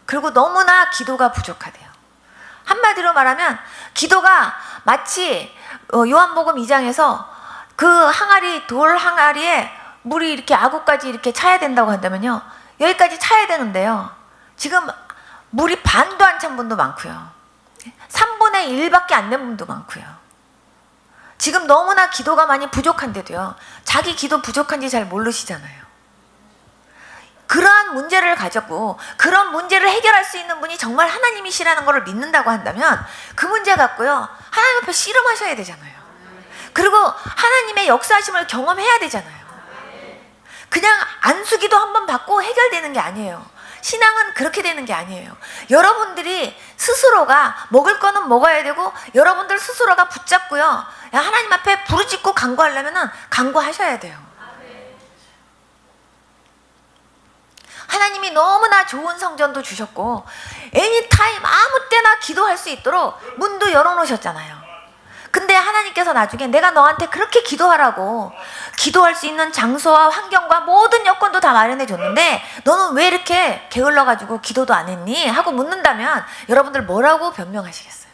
그리고 너무나 기도가 부족하대요. 한마디로 말하면 기도가 마치 요한복음 2장에서 그 돌 항아리에 물이 이렇게 아구까지 이렇게 차야 된다고 한다면요, 여기까지 차야 되는데요, 지금 물이 반도 안 찬 분도 많고요, 3분의 1밖에 안 된 분도 많고요. 지금 너무나 기도가 많이 부족한데도요, 자기 기도 부족한지 잘 모르시잖아요. 그러한 문제를 가졌고 그런 문제를 해결할 수 있는 분이 정말 하나님이시라는 것을 믿는다고 한다면 그 문제 갖고요, 하나님 앞에 씨름하셔야 되잖아요. 그리고 하나님의 역사하심을 경험해야 되잖아요. 그냥 안수기도 한번 받고 해결되는 게 아니에요. 신앙은 그렇게 되는 게 아니에요. 여러분들이 스스로가 먹을 거는 먹어야 되고, 여러분들 스스로가 붙잡고요, 하나님 앞에 부르짖고 간구하려면 간구하셔야 돼요. 하나님이 너무나 좋은 성전도 주셨고 애니타임 아무 때나 기도할 수 있도록 문도 열어놓으셨잖아요. 근데 하나님께서 나중에 내가 너한테 그렇게 기도하라고 기도할 수 있는 장소와 환경과 모든 여건도 다 마련해 줬는데 너는 왜 이렇게 게을러가지고 기도도 안 했니? 하고 묻는다면 여러분들 뭐라고 변명하시겠어요?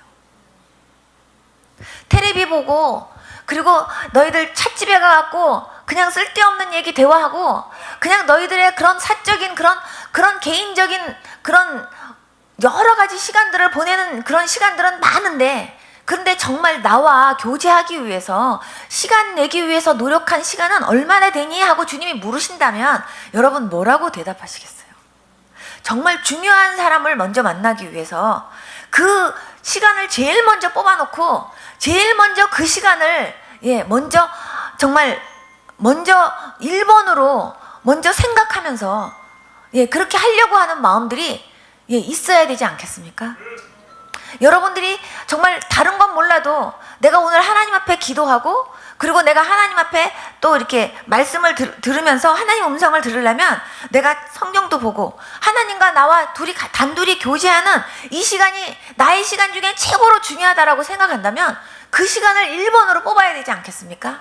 테레비 보고, 그리고 너희들 찻집에 가갖고 그냥 쓸데없는 얘기 대화하고, 그냥 너희들의 그런 사적인 그런 개인적인 그런 여러 가지 시간들을 보내는 그런 시간들은 많은데, 그런데 정말 나와 교제하기 위해서 시간 내기 위해서 노력한 시간은 얼마나 되니? 하고 주님이 물으신다면 여러분 뭐라고 대답하시겠어요? 정말 중요한 사람을 먼저 만나기 위해서 그 시간을 제일 먼저 뽑아놓고 제일 먼저 그 시간을 정말 먼저 1번으로 먼저 생각하면서 그렇게 하려고 하는 마음들이 있어야 되지 않겠습니까? 여러분들이 정말 다른 건 몰라도 내가 오늘 하나님 앞에 기도하고, 그리고 내가 하나님 앞에 또 이렇게 말씀을 들으면서 하나님 음성을 들으려면 내가 성경도 보고 하나님과 나와 단둘이 교제하는 이 시간이 나의 시간 중에 최고로 중요하다라고 생각한다면 그 시간을 1번으로 뽑아야 되지 않겠습니까?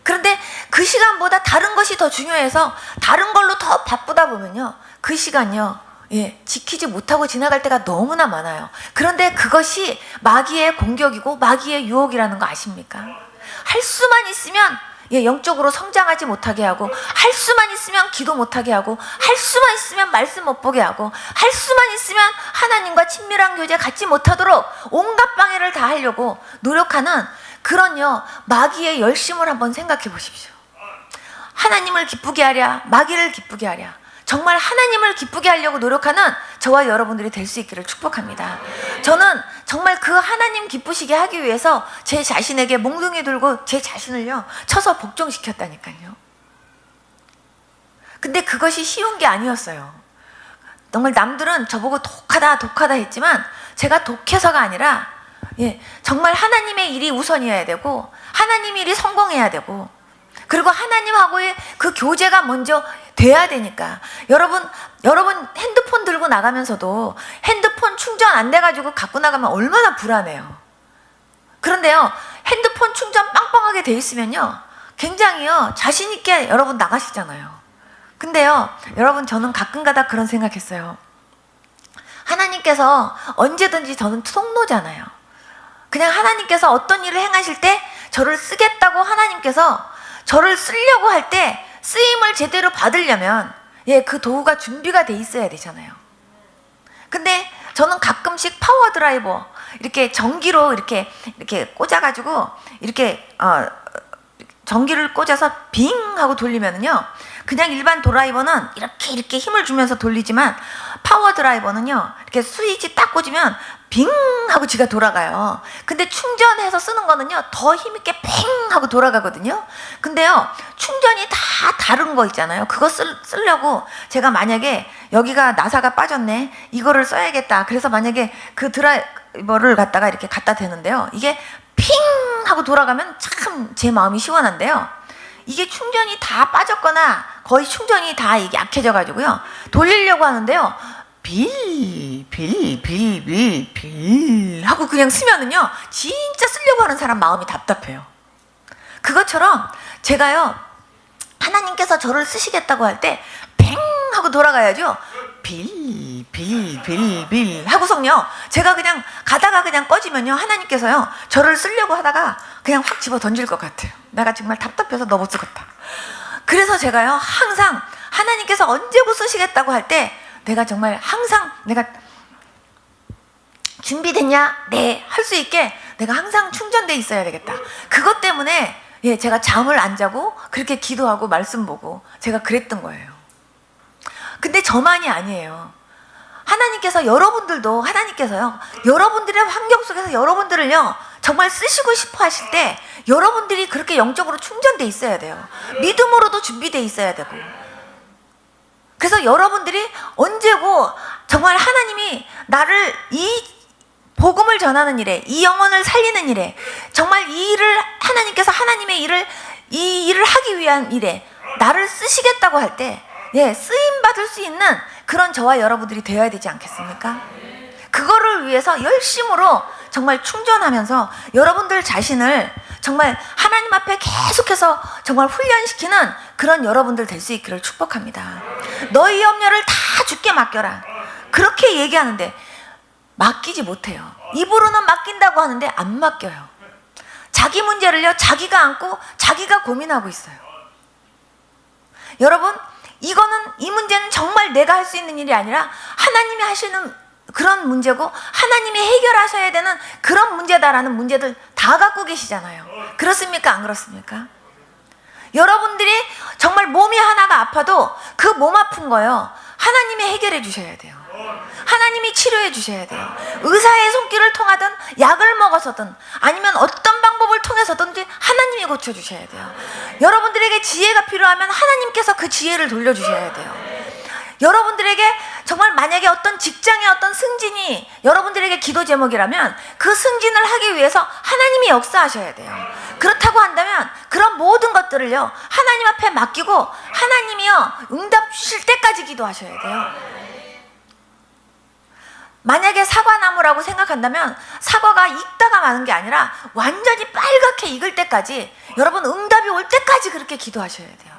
그런데 그 시간보다 다른 것이 더 중요해서 다른 걸로 더 바쁘다 보면요, 그 시간요 지키지 못하고 지나갈 때가 너무나 많아요. 그런데 그것이 마귀의 공격이고 마귀의 유혹이라는 거 아십니까? 할 수만 있으면 영적으로 성장하지 못하게 하고, 할 수만 있으면 기도 못하게 하고, 할 수만 있으면 말씀 못 보게 하고, 할 수만 있으면 하나님과 친밀한 교제 갖지 못하도록 온갖 방해를 다 하려고 노력하는 그런 마귀의 열심을 한번 생각해 보십시오. 하나님을 기쁘게 하랴, 마귀를 기쁘게 하랴. 정말 하나님을 기쁘게 하려고 노력하는 저와 여러분들이 될 수 있기를 축복합니다. 저는 정말 그 하나님 기쁘시게 하기 위해서 제 자신에게 몽둥이 들고 제 자신을요 쳐서 복종시켰다니까요. 근데 그것이 쉬운 게 아니었어요. 정말 남들은 저보고 독하다 독하다 했지만 제가 독해서가 아니라 정말 하나님의 일이 우선이어야 되고, 하나님 일이 성공해야 되고, 그리고 하나님하고의 그 교제가 먼저 돼야 되니까. 여러분 핸드폰 들고 나가면서도 핸드폰 충전 안 돼가지고 갖고 나가면 얼마나 불안해요. 그런데요, 핸드폰 충전 빵빵하게 돼 있으면요 굉장히 자신 있게 여러분 나가시잖아요. 근데요 여러분, 저는 가끔가다 그런 생각했어요. 하나님께서 언제든지 저는 통로잖아요. 그냥 하나님께서 어떤 일을 행하실 때 저를 쓰겠다고, 하나님께서 저를 쓰려고 할 때 쓰임을 제대로 받으려면 그 도구가 준비가 돼 있어야 되잖아요. 근데 저는 가끔씩 파워 드라이버 이렇게 전기로 이렇게 꽂아가지고 이렇게 전기를 꽂아서 빙 하고 돌리면은요, 그냥 일반 드라이버는 이렇게 힘을 주면서 돌리지만 파워 드라이버는요 이렇게 스위치 딱 꽂으면 빙 하고 지가 돌아가요. 근데 충전해서 쓰는 거는요 더 힘있게 팽 하고 돌아가거든요. 근데요 충전이 다 다른 거 있잖아요. 그거 쓰려고 제가 만약에 여기가 나사가 빠졌네, 이거를 써야겠다. 그래서 만약에 그 드라이버를 갖다가 이렇게 갖다 대는데요, 이게 핑 하고 돌아가면 참 제 마음이 시원한데요, 이게 충전이 다 빠졌거나 거의 충전이 다 약해져 가지고요 돌리려고 하는데요, 빌 하고 그냥 쓰면은요 진짜 쓰려고 하는 사람 마음이 답답해요. 그것처럼 제가요 하나님께서 저를 쓰시겠다고 할 때 팽 하고 돌아가야죠. 빌 하고서요 제가 그냥 가다가 그냥 꺼지면요 하나님께서요 저를 쓰려고 하다가 그냥 확 집어 던질 것 같아요. 내가 정말 답답해서 너 못 쓰겠다. 그래서 제가요 항상 하나님께서 언제고 쓰시겠다고 할 때 내가 정말 항상 내가 준비됐냐? 네, 할 수 있게 내가 항상 충전돼 있어야 되겠다. 그것 때문에 제가 잠을 안 자고 그렇게 기도하고 말씀 보고 제가 그랬던 거예요. 근데 저만이 아니에요. 하나님께서요 여러분들의 환경 속에서 여러분들을요 정말 쓰시고 싶어 하실 때 여러분들이 그렇게 영적으로 충전돼 있어야 돼요. 믿음으로도 준비돼 있어야 되고. 그래서 여러분들이 언제고 정말 하나님이 나를 이 복음을 전하는 일에, 이 영혼을 살리는 일에, 정말 이 일을 하나님께서 하나님의 일을, 이 일을 하기 위한 일에 나를 쓰시겠다고 할 때 쓰임 받을 수 있는 그런 저와 여러분들이 되어야 되지 않겠습니까? 그거를 위해서 열심으로 정말 충전하면서 여러분들 자신을 정말 하나님 앞에 계속해서 정말 훈련시키는 그런 여러분들 될 수 있기를 축복합니다. 너희 염려를 다 주께 맡겨라. 그렇게 얘기하는데 맡기지 못해요. 입으로는 맡긴다고 하는데 안 맡겨요. 자기 문제를요 자기가 안고 자기가 고민하고 있어요. 여러분, 이 문제는 정말 내가 할 수 있는 일이 아니라 하나님이 하시는 그런 문제고 하나님이 해결하셔야 되는 그런 문제다라는 문제들 다 갖고 계시잖아요. 그렇습니까? 안 그렇습니까? 여러분들이 정말 몸이 하나가 아파도 그 몸 아픈 거요 하나님이 해결해 주셔야 돼요. 하나님이 치료해 주셔야 돼요. 의사의 손길을 통하든 약을 먹어서든 아니면 어떤 방법을 통해서든지 하나님이 고쳐주셔야 돼요. 여러분들에게 지혜가 필요하면 하나님께서 그 지혜를 돌려주셔야 돼요. 여러분들에게 정말 만약에 어떤 직장의 어떤 승진이 여러분들에게 기도 제목이라면 그 승진을 하기 위해서 하나님이 역사하셔야 돼요. 그렇다고 한다면 그런 모든 것들을요 하나님 앞에 맡기고 하나님이요 응답 주실 때까지 기도하셔야 돼요. 만약에 사과나무라고 생각한다면 사과가 익다가 마는 게 아니라 완전히 빨갛게 익을 때까지 여러분 응답이 올 때까지 그렇게 기도하셔야 돼요.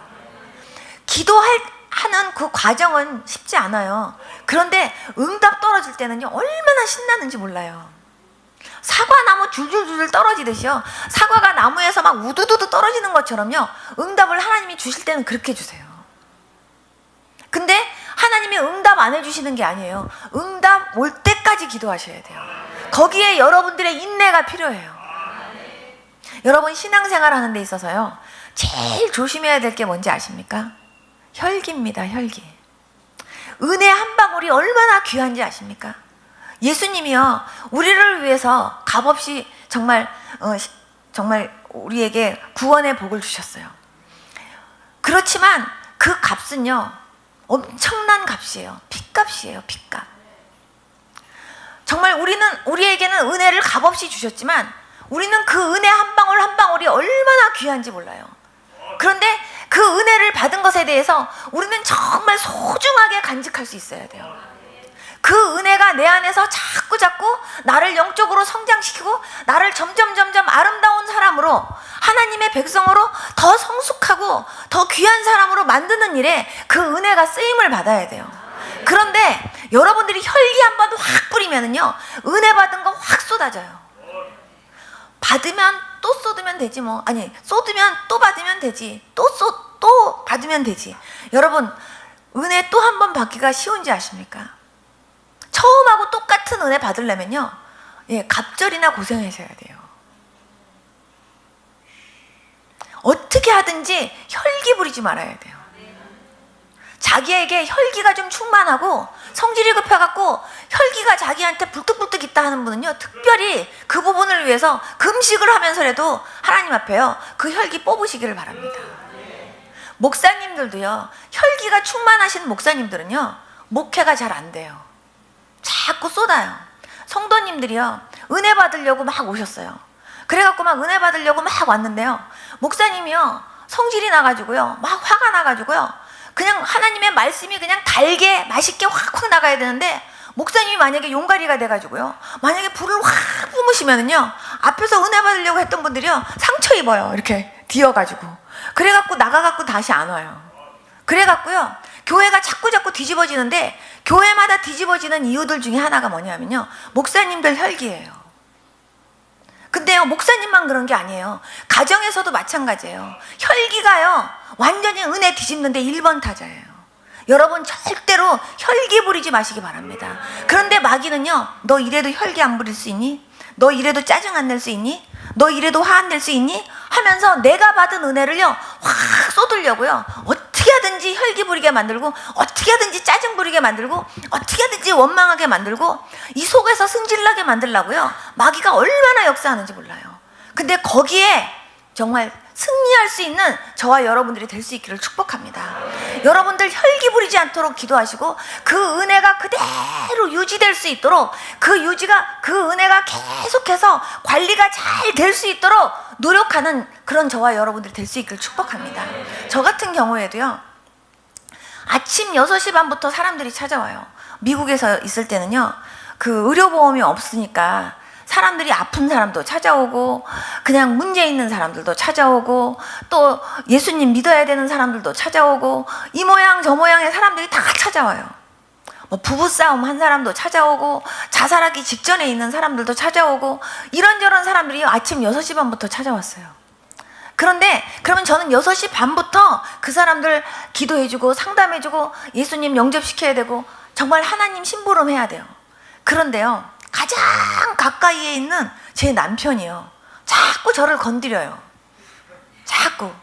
하는 그 과정은 쉽지 않아요. 그런데 응답 떨어질 때는요 얼마나 신나는지 몰라요. 사과나무 줄줄줄 떨어지듯이요. 사과가 나무에서 막 우두두두 떨어지는 것처럼요. 응답을 하나님이 주실 때는 그렇게 주세요. 근데 하나님이 응답 안 해주시는 게 아니에요. 응답 올 때까지 기도하셔야 돼요. 거기에 여러분들의 인내가 필요해요. 여러분 신앙생활 하는 데 있어서요. 제일 조심해야 될 게 뭔지 아십니까? 혈기입니다. 혈기. 은혜 한 방울이 얼마나 귀한지 아십니까? 예수님이요, 우리를 위해서 값없이 정말 우리에게 구원의 복을 주셨어요. 그렇지만 그 값은요, 엄청난 값이에요. 핏값이에요. 핏값. 정말 우리에게는 은혜를 값없이 주셨지만 우리는 그 은혜 한 방울 한 방울이 얼마나 귀한지 몰라요. 그런데 그 은혜를 받은 것에 대해서 우리는 정말 소중하게 간직할 수 있어야 돼요. 그 은혜가 내 안에서 자꾸 나를 영적으로 성장시키고 나를 점점 아름다운 사람으로, 하나님의 백성으로 더 성숙하고 더 귀한 사람으로 만드는 일에 그 은혜가 쓰임을 받아야 돼요. 그런데 여러분들이 혈기 한번 확 뿌리면은요, 은혜 받은 거 확 쏟아져요. 받으면 또 쏟으면 되지 뭐. 아니, 쏟으면 또 받으면 되지. 또 받으면 되지. 여러분, 은혜 또 한 번 받기가 쉬운지 아십니까? 처음하고 똑같은 은혜 받으려면요, 갑절이나 고생하셔야 돼요. 어떻게 하든지 혈기 부리지 말아야 돼요. 자기에게 혈기가 좀 충만하고 성질이 급해갖고 혈기가 자기한테 불뚝불뚝 있다 하는 분은요, 특별히 그 부분을 위해서 금식을 하면서라도 하나님 앞에요, 그 혈기 뽑으시기를 바랍니다. 목사님들도요, 혈기가 충만하신 목사님들은요, 목회가 잘 안 돼요. 자꾸 쏟아요. 성도님들이요, 은혜 받으려고 막 오셨어요. 그래갖고 막 은혜 받으려고 막 왔는데요, 목사님이요, 성질이 나가지고요, 막 화가 나가지고요, 그냥 하나님의 말씀이 그냥 달게 맛있게 확 나가야 되는데, 목사님이 만약에 용가리가 돼가지고요, 만약에 불을 확 뿜으시면은요, 앞에서 은혜 받으려고 했던 분들이요, 상처 입어요. 이렇게 뒤어가지고. 그래갖고 나가갖고 다시 안 와요. 그래갖고요, 교회가 자꾸 뒤집어지는데, 교회마다 뒤집어지는 이유들 중에 하나가 뭐냐면요, 목사님들 혈기예요. 근데요, 목사님만 그런 게 아니에요. 가정에서도 마찬가지예요. 혈기가요, 완전히 은혜 뒤집는데 1번 타자예요. 여러분 절대로 혈기 부리지 마시기 바랍니다. 그런데 마귀는요, 너 이래도 혈기 안 부릴 수 있니? 너 이래도 짜증 안 낼 수 있니? 너 이래도 화 안 낼 수 있니? 하면서 내가 받은 은혜를요, 확 쏟으려고요, 어떻게 하든지 혈기 부리게 만들고, 어떻게 하든지 짜증 부리게 만들고, 어떻게 하든지 원망하게 만들고, 이 속에서 승질나게 만들려고요, 마귀가 얼마나 역사하는지 몰라요. 근데 거기에 정말 승리할 수 있는 저와 여러분들이 될 수 있기를 축복합니다. 여러분들 혈기 부리지 않도록 기도하시고, 그 은혜가 그대로 유지될 수 있도록, 그 은혜가 계속해서 관리가 잘 될 수 있도록 노력하는 그런 저와 여러분들이 될 수 있기를 축복합니다. 저 같은 경우에도요, 아침 6시 반부터 사람들이 찾아와요. 미국에서 있을 때는요, 그 의료보험이 없으니까 사람들이 아픈 사람도 찾아오고, 그냥 문제 있는 사람들도 찾아오고, 또 예수님 믿어야 되는 사람들도 찾아오고, 이 모양 저 모양의 사람들이 다 찾아와요. 뭐 부부싸움 한 사람도 찾아오고, 자살하기 직전에 있는 사람들도 찾아오고, 이런저런 사람들이 아침 6시 반부터 찾아왔어요. 그런데 그러면 저는 6시 반부터 그 사람들 기도해주고 상담해주고 예수님 영접시켜야 되고, 정말 하나님 심부름 해야 돼요. 그런데요, 가장 가까이에 있는 제 남편이요, 자꾸 저를 건드려요. 자꾸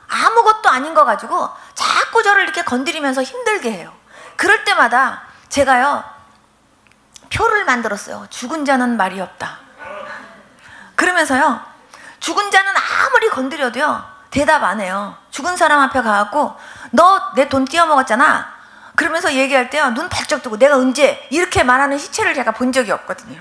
아무것도 아닌 거 가지고 자꾸 저를 이렇게 건드리면서 힘들게 해요. 그럴 때마다 제가요, 표를 만들었어요. 죽은 자는 말이 없다. 그러면서요, 죽은 자는 아무리 건드려도요, 대답 안 해요. 죽은 사람 앞에 가갖고, 너 내 돈 띄어먹었잖아. 그러면서 얘기할 때요, 눈 발쩍 뜨고, 내가 언제 이렇게 말하는 시체를 제가 본 적이 없거든요.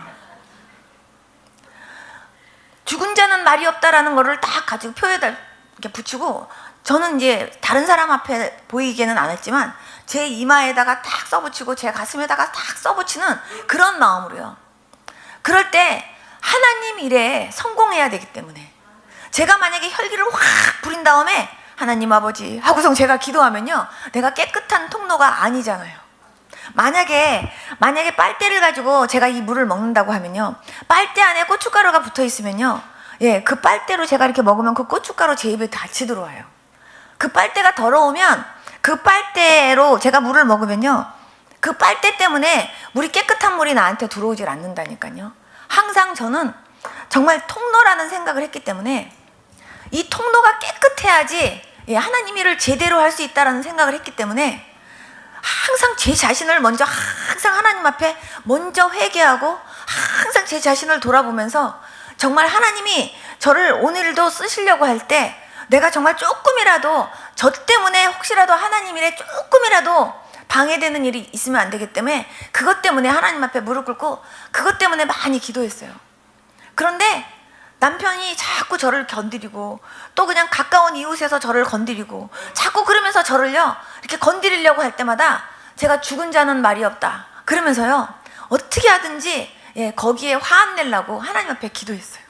죽은 자는 말이 없다라는 거를 딱 가지고 표에다 이렇게 붙이고, 저는 이제 다른 사람 앞에 보이기는 안 했지만 제 이마에다가 딱 써붙이고 제 가슴에다가 딱 써붙이는 그런 마음으로요. 그럴 때 하나님 일에 성공해야 되기 때문에, 제가 만약에 혈기를 확 부린 다음에 하나님 아버지 하고서 제가 기도하면요, 내가 깨끗한 통로가 아니잖아요. 만약에 빨대를 가지고 제가 이 물을 먹는다고 하면요, 빨대 안에 고춧가루가 붙어 있으면요, 예, 그 빨대로 제가 이렇게 먹으면 그 고춧가루 제 입에 같이 들어와요. 그 빨대가 더러우면 그 빨대로 제가 물을 먹으면요, 그 빨대 때문에 물이 깨끗한 물이 나한테 들어오질 않는다니까요. 항상 저는 정말 통로라는 생각을 했기 때문에 이 통로가 깨끗해야지, 예, 하나님 일을 제대로 할 수 있다라는 생각을 했기 때문에 항상 제 자신을 먼저, 항상 하나님 앞에 먼저 회개하고 항상 제 자신을 돌아보면서 정말 하나님이 저를 오늘도 쓰시려고 할 때 내가 정말 조금이라도 저 때문에 혹시라도 하나님 일에 조금이라도 방해되는 일이 있으면 안 되기 때문에 그것 때문에 하나님 앞에 무릎 꿇고 그것 때문에 많이 기도했어요. 그런데 남편이 자꾸 저를 건드리고 또 그냥 가까운 이웃에서 저를 건드리고 자꾸 그러면서 저를요 이렇게 건드리려고 할 때마다 제가 죽은 자는 말이 없다 그러면서요 어떻게 하든지, 예, 거기에 화 안 내려고 하나님 앞에 기도했어요.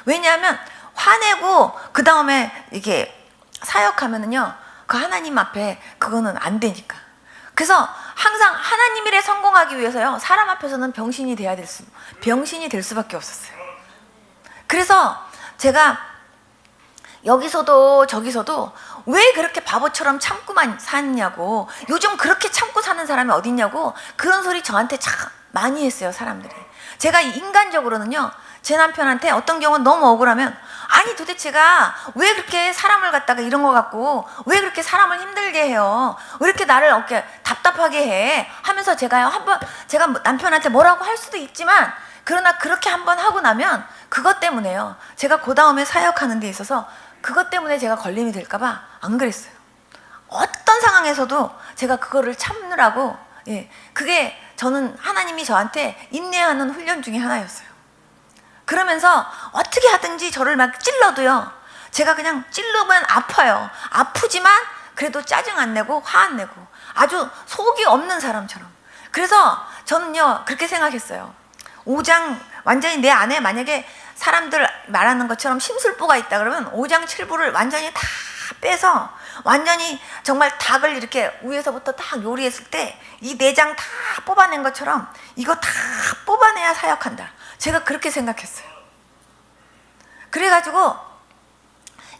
왜냐하면 화내고 그 다음에 이게 사역하면은요 그 하나님 앞에 그거는 안 되니까. 그래서 항상 하나님 일에 성공하기 위해서요 사람 앞에서는 병신이 될 수밖에 없었어요. 그래서 제가 여기서도 저기서도 왜 그렇게 바보처럼 참고만 사느냐고, 요즘 그렇게 참고 사는 사람이 어딨냐고 그런 소리 저한테 참 많이 했어요, 사람들이. 제가 인간적으로는요 제 남편한테 어떤 경우는 너무 억울하면, 아니 도대체가 왜 그렇게 사람을 갖다가 이런 거 갖고 왜 그렇게 사람을 힘들게 해요, 왜 이렇게 나를 이렇게 답답하게 해 하면서 제가요 한번, 제가 남편한테 뭐라고 할 수도 있지만 그러나 그렇게 한번 하고 나면 그것 때문에요 제가 그 다음에 사역하는 데 있어서 그것 때문에 제가 걸림이 될까봐 안 그랬어요. 어떤 상황에서도 제가 그거를 참느라고, 예, 그게 저는 하나님이 저한테 인내하는 훈련 중에 하나였어요. 그러면서 어떻게 하든지 저를 막 찔러도요 제가 그냥 찔르면 아파요. 아프지만 그래도 짜증 안 내고 화 안 내고 아주 속이 없는 사람처럼. 그래서 저는요 그렇게 생각했어요. 5장 완전히 내 안에 만약에 사람들 말하는 것처럼 심술보가 있다 그러면 5장 7부를 완전히 다 빼서 완전히 정말 닭을 이렇게 위에서부터 딱 요리했을 때 이 내장 다 뽑아낸 것처럼 이거 다 뽑아내야 사역한다. 제가 그렇게 생각했어요. 그래가지고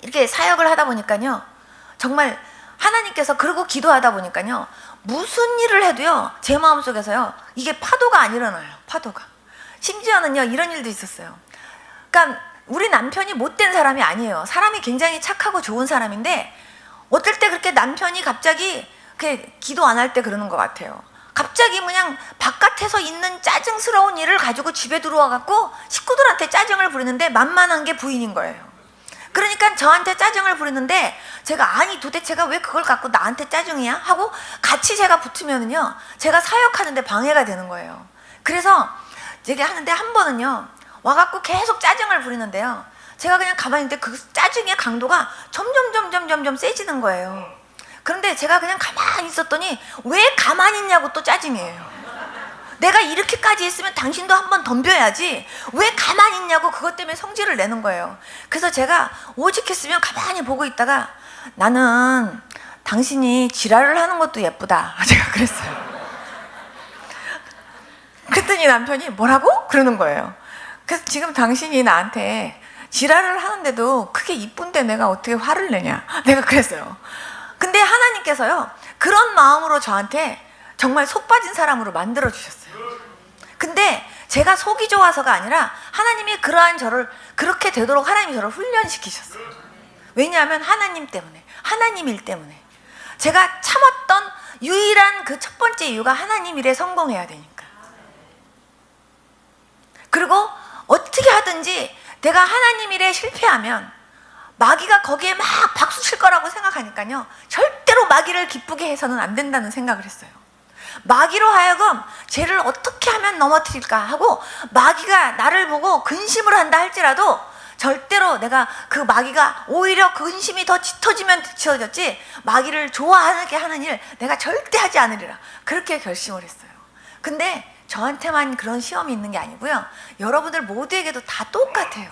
이렇게 사역을 하다 보니까요 정말 하나님께서, 그러고 기도하다 보니까요 무슨 일을 해도요 제 마음속에서요 이게 파도가 안 일어나요. 파도가. 심지어는요 이런 일도 있었어요. 그러니까 우리 남편이 못된 사람이 아니에요. 사람이 굉장히 착하고 좋은 사람인데 어떨 때 그렇게 남편이 갑자기 그렇게 기도 안 할 때 그러는 것 같아요. 갑자기 그냥 바깥에서 있는 짜증스러운 일을 가지고 집에 들어와 갖고 식구들한테 짜증을 부리는데 만만한 게 부인인 거예요. 그러니까 저한테 짜증을 부리는데 제가, 아니 도대체가 왜 그걸 갖고 나한테 짜증이야? 하고 같이 제가 붙으면은요 제가 사역하는데 방해가 되는 거예요. 그래서 얘기 하는데 한 번은요 와갖고 계속 짜증을 부리는데요 제가 그냥 가만히 있는데 그 짜증의 강도가 점점 세지는 거예요. 그런데 제가 그냥 가만히 있었더니 왜 가만히 있냐고 또 짜증이에요. 내가 이렇게까지 했으면 당신도 한번 덤벼야지 왜 가만히 있냐고 그것 때문에 성질을 내는 거예요. 그래서 제가 오직했으면 가만히 보고 있다가, 나는 당신이 지랄을 하는 것도 예쁘다 제가 그랬어요. 그랬더니 남편이 뭐라고? 그러는 거예요. 그래서 지금 당신이 나한테 지랄을 하는데도 그게 이쁜데 내가 어떻게 화를 내냐 내가 그랬어요. 근데 하나님께서요 그런 마음으로 저한테 정말 속 빠진 사람으로 만들어 주셨어요. 근데 제가 속이 좋아서가 아니라 하나님이 그러한 저를 그렇게 되도록 하나님이 저를 훈련시키셨어요. 왜냐하면 하나님 때문에, 하나님 일 때문에. 제가 참았던 유일한 그 첫 번째 이유가 하나님 일에 성공해야 되니까. 그리고 어떻게 하든지 내가 하나님 일에 실패하면 마귀가 거기에 막 박수 칠 거라고 생각하니까요 절대로 마귀를 기쁘게 해서는 안 된다는 생각을 했어요. 마귀로 하여금 쟤를 어떻게 하면 넘어뜨릴까 하고 마귀가 나를 보고 근심을 한다 할지라도 절대로 내가 그 마귀가 오히려 근심이 더 짙어지면 짙어졌지 마귀를 좋아하게 하는 일 내가 절대 하지 않으리라 그렇게 결심을 했어요. 근데 저한테만 그런 시험이 있는 게 아니고요 여러분들 모두에게도 다 똑같아요.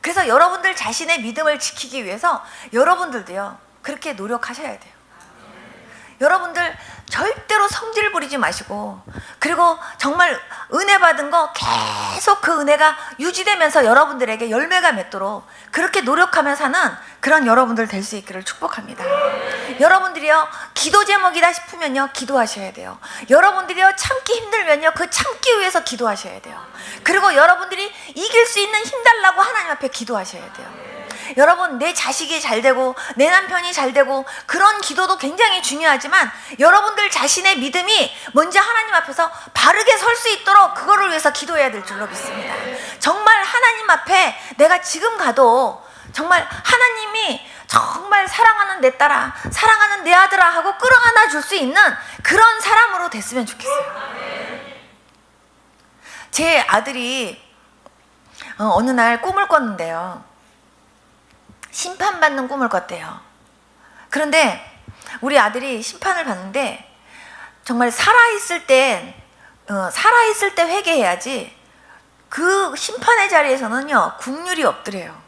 그래서 여러분들 자신의 믿음을 지키기 위해서 여러분들도요 그렇게 노력하셔야 돼요. 여러분들 절대로 성질 부리지 마시고, 그리고 정말 은혜 받은 거 계속 그 은혜가 유지되면서 여러분들에게 열매가 맺도록 그렇게 노력하며 사는 그런 여러분들 될 수 있기를 축복합니다. 여러분들이요, 기도 제목이다 싶으면요, 기도하셔야 돼요. 여러분들이요, 참기 힘들면요, 그 참기 위해서 기도하셔야 돼요. 그리고 여러분들이 이길 수 있는 힘 달라고 하나님 앞에 기도하셔야 돼요. 여러분, 내 자식이 잘 되고 내 남편이 잘 되고 그런 기도도 굉장히 중요하지만, 여러분들 자신의 믿음이 먼저 하나님 앞에서 바르게 설 수 있도록 그거를 위해서 기도해야 될 줄로 믿습니다. 정말 하나님 앞에 내가 지금 가도 정말 하나님이 정말 사랑하는 내 딸아, 사랑하는 내 아들아 하고 끌어안아 줄 수 있는 그런 사람으로 됐으면 좋겠어요. 제 아들이 어느 날 꿈을 꿨는데요, 심판받는 꿈을 꿨대요. 그런데 우리 아들이 심판을 받는데, 정말 살아있을 때 회개해야지 그 심판의 자리에서는요, 국률이 없더래요.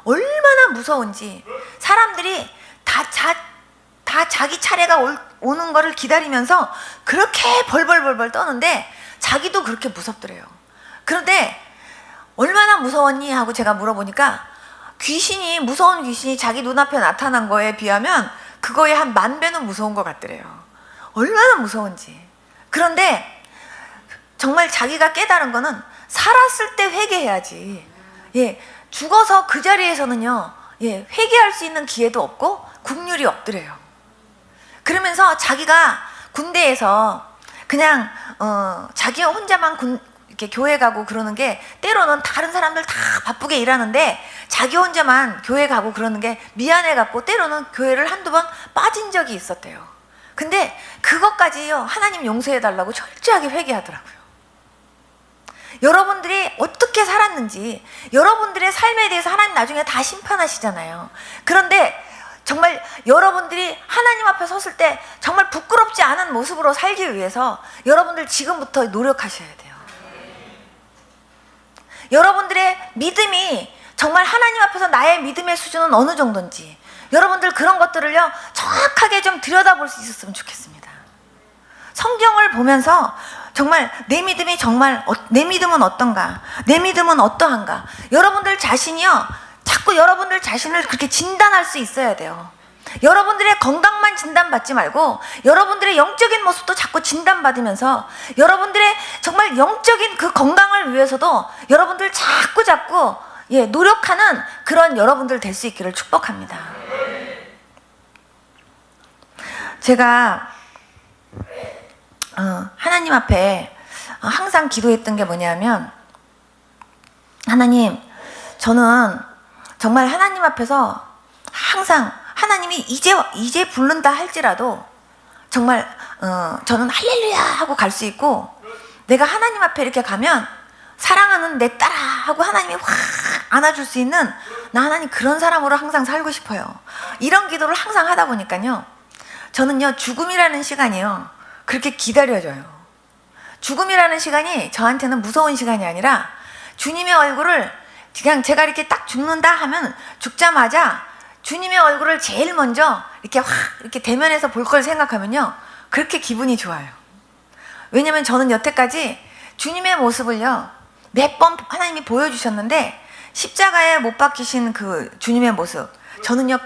얼마나 무서운지. 사람들이 다 자기 차례가 오는 거를 기다리면서 그렇게 벌벌벌벌 떠는데 자기도 그렇게 무섭더래요. 그런데 얼마나 무서웠니 하고 제가 물어보니까, 무서운 귀신이 자기 눈앞에 나타난 거에 비하면 그거에 한 10,000배는 무서운 것 같더래요. 얼마나 무서운지. 그런데 정말 자기가 깨달은 거는 살았을 때 회개해야지, 죽어서 그 자리에서는요, 회개할 수 있는 기회도 없고 국률이 없더래요. 그러면서 자기가 군대에서 그냥 자기 혼자만 이렇게 교회 가고 그러는 게, 때로는 다른 사람들 다 바쁘게 일하는데 자기 혼자만 교회 가고 그러는 게 미안해 갖고 때로는 교회를 한두 번 빠진 적이 있었대요. 근데 그것까지요, 하나님 용서해 달라고 철저하게 회개하더라고요. 여러분들이 어떻게 살았는지, 여러분들의 삶에 대해서 하나님 나중에 다 심판하시잖아요. 그런데 정말 여러분들이 하나님 앞에 섰을 때 정말 부끄럽지 않은 모습으로 살기 위해서 여러분들 지금부터 노력하셔야 돼요. 여러분들의 믿음이 정말 하나님 앞에서 나의 믿음의 수준은 어느 정도인지, 여러분들 그런 것들을요, 정확하게 좀 들여다볼 수 있었으면 좋겠습니다. 성경을 보면서 정말 내 믿음은 어떤가, 내 믿음은 어떠한가, 여러분들 자신이요, 자꾸 여러분들 자신을 그렇게 진단할 수 있어야 돼요. 여러분들의 건강만 진단받지 말고 여러분들의 영적인 모습도 자꾸 진단받으면서 여러분들의 정말 영적인 그 건강을 위해서도 여러분들 자꾸 노력하는 그런 여러분들 될 수 있기를 축복합니다. 제가 하나님 앞에 항상 기도했던 게 뭐냐면, 하나님, 저는 정말 하나님 앞에서 항상 하나님이 이제 부른다 할지라도 정말 저는 할렐루야 하고 갈 수 있고, 내가 하나님 앞에 이렇게 가면 사랑하는 내 딸아 하고 하나님이 확 안아줄 수 있는, 나 하나님 그런 사람으로 항상 살고 싶어요. 이런 기도를 항상 하다 보니까요, 저는요, 죽음이라는 시간이요, 그렇게 기다려져요. 죽음이라는 시간이 저한테는 무서운 시간이 아니라, 주님의 얼굴을 그냥 제가 이렇게 딱 죽는다 하면 죽자마자 주님의 얼굴을 제일 먼저 이렇게 확 이렇게 대면해서 볼 걸 생각하면요, 그렇게 기분이 좋아요. 왜냐면 저는 여태까지 주님의 모습을요, 몇 번 하나님이 보여주셨는데, 십자가에 못 박히신 그 주님의 모습, 저는요,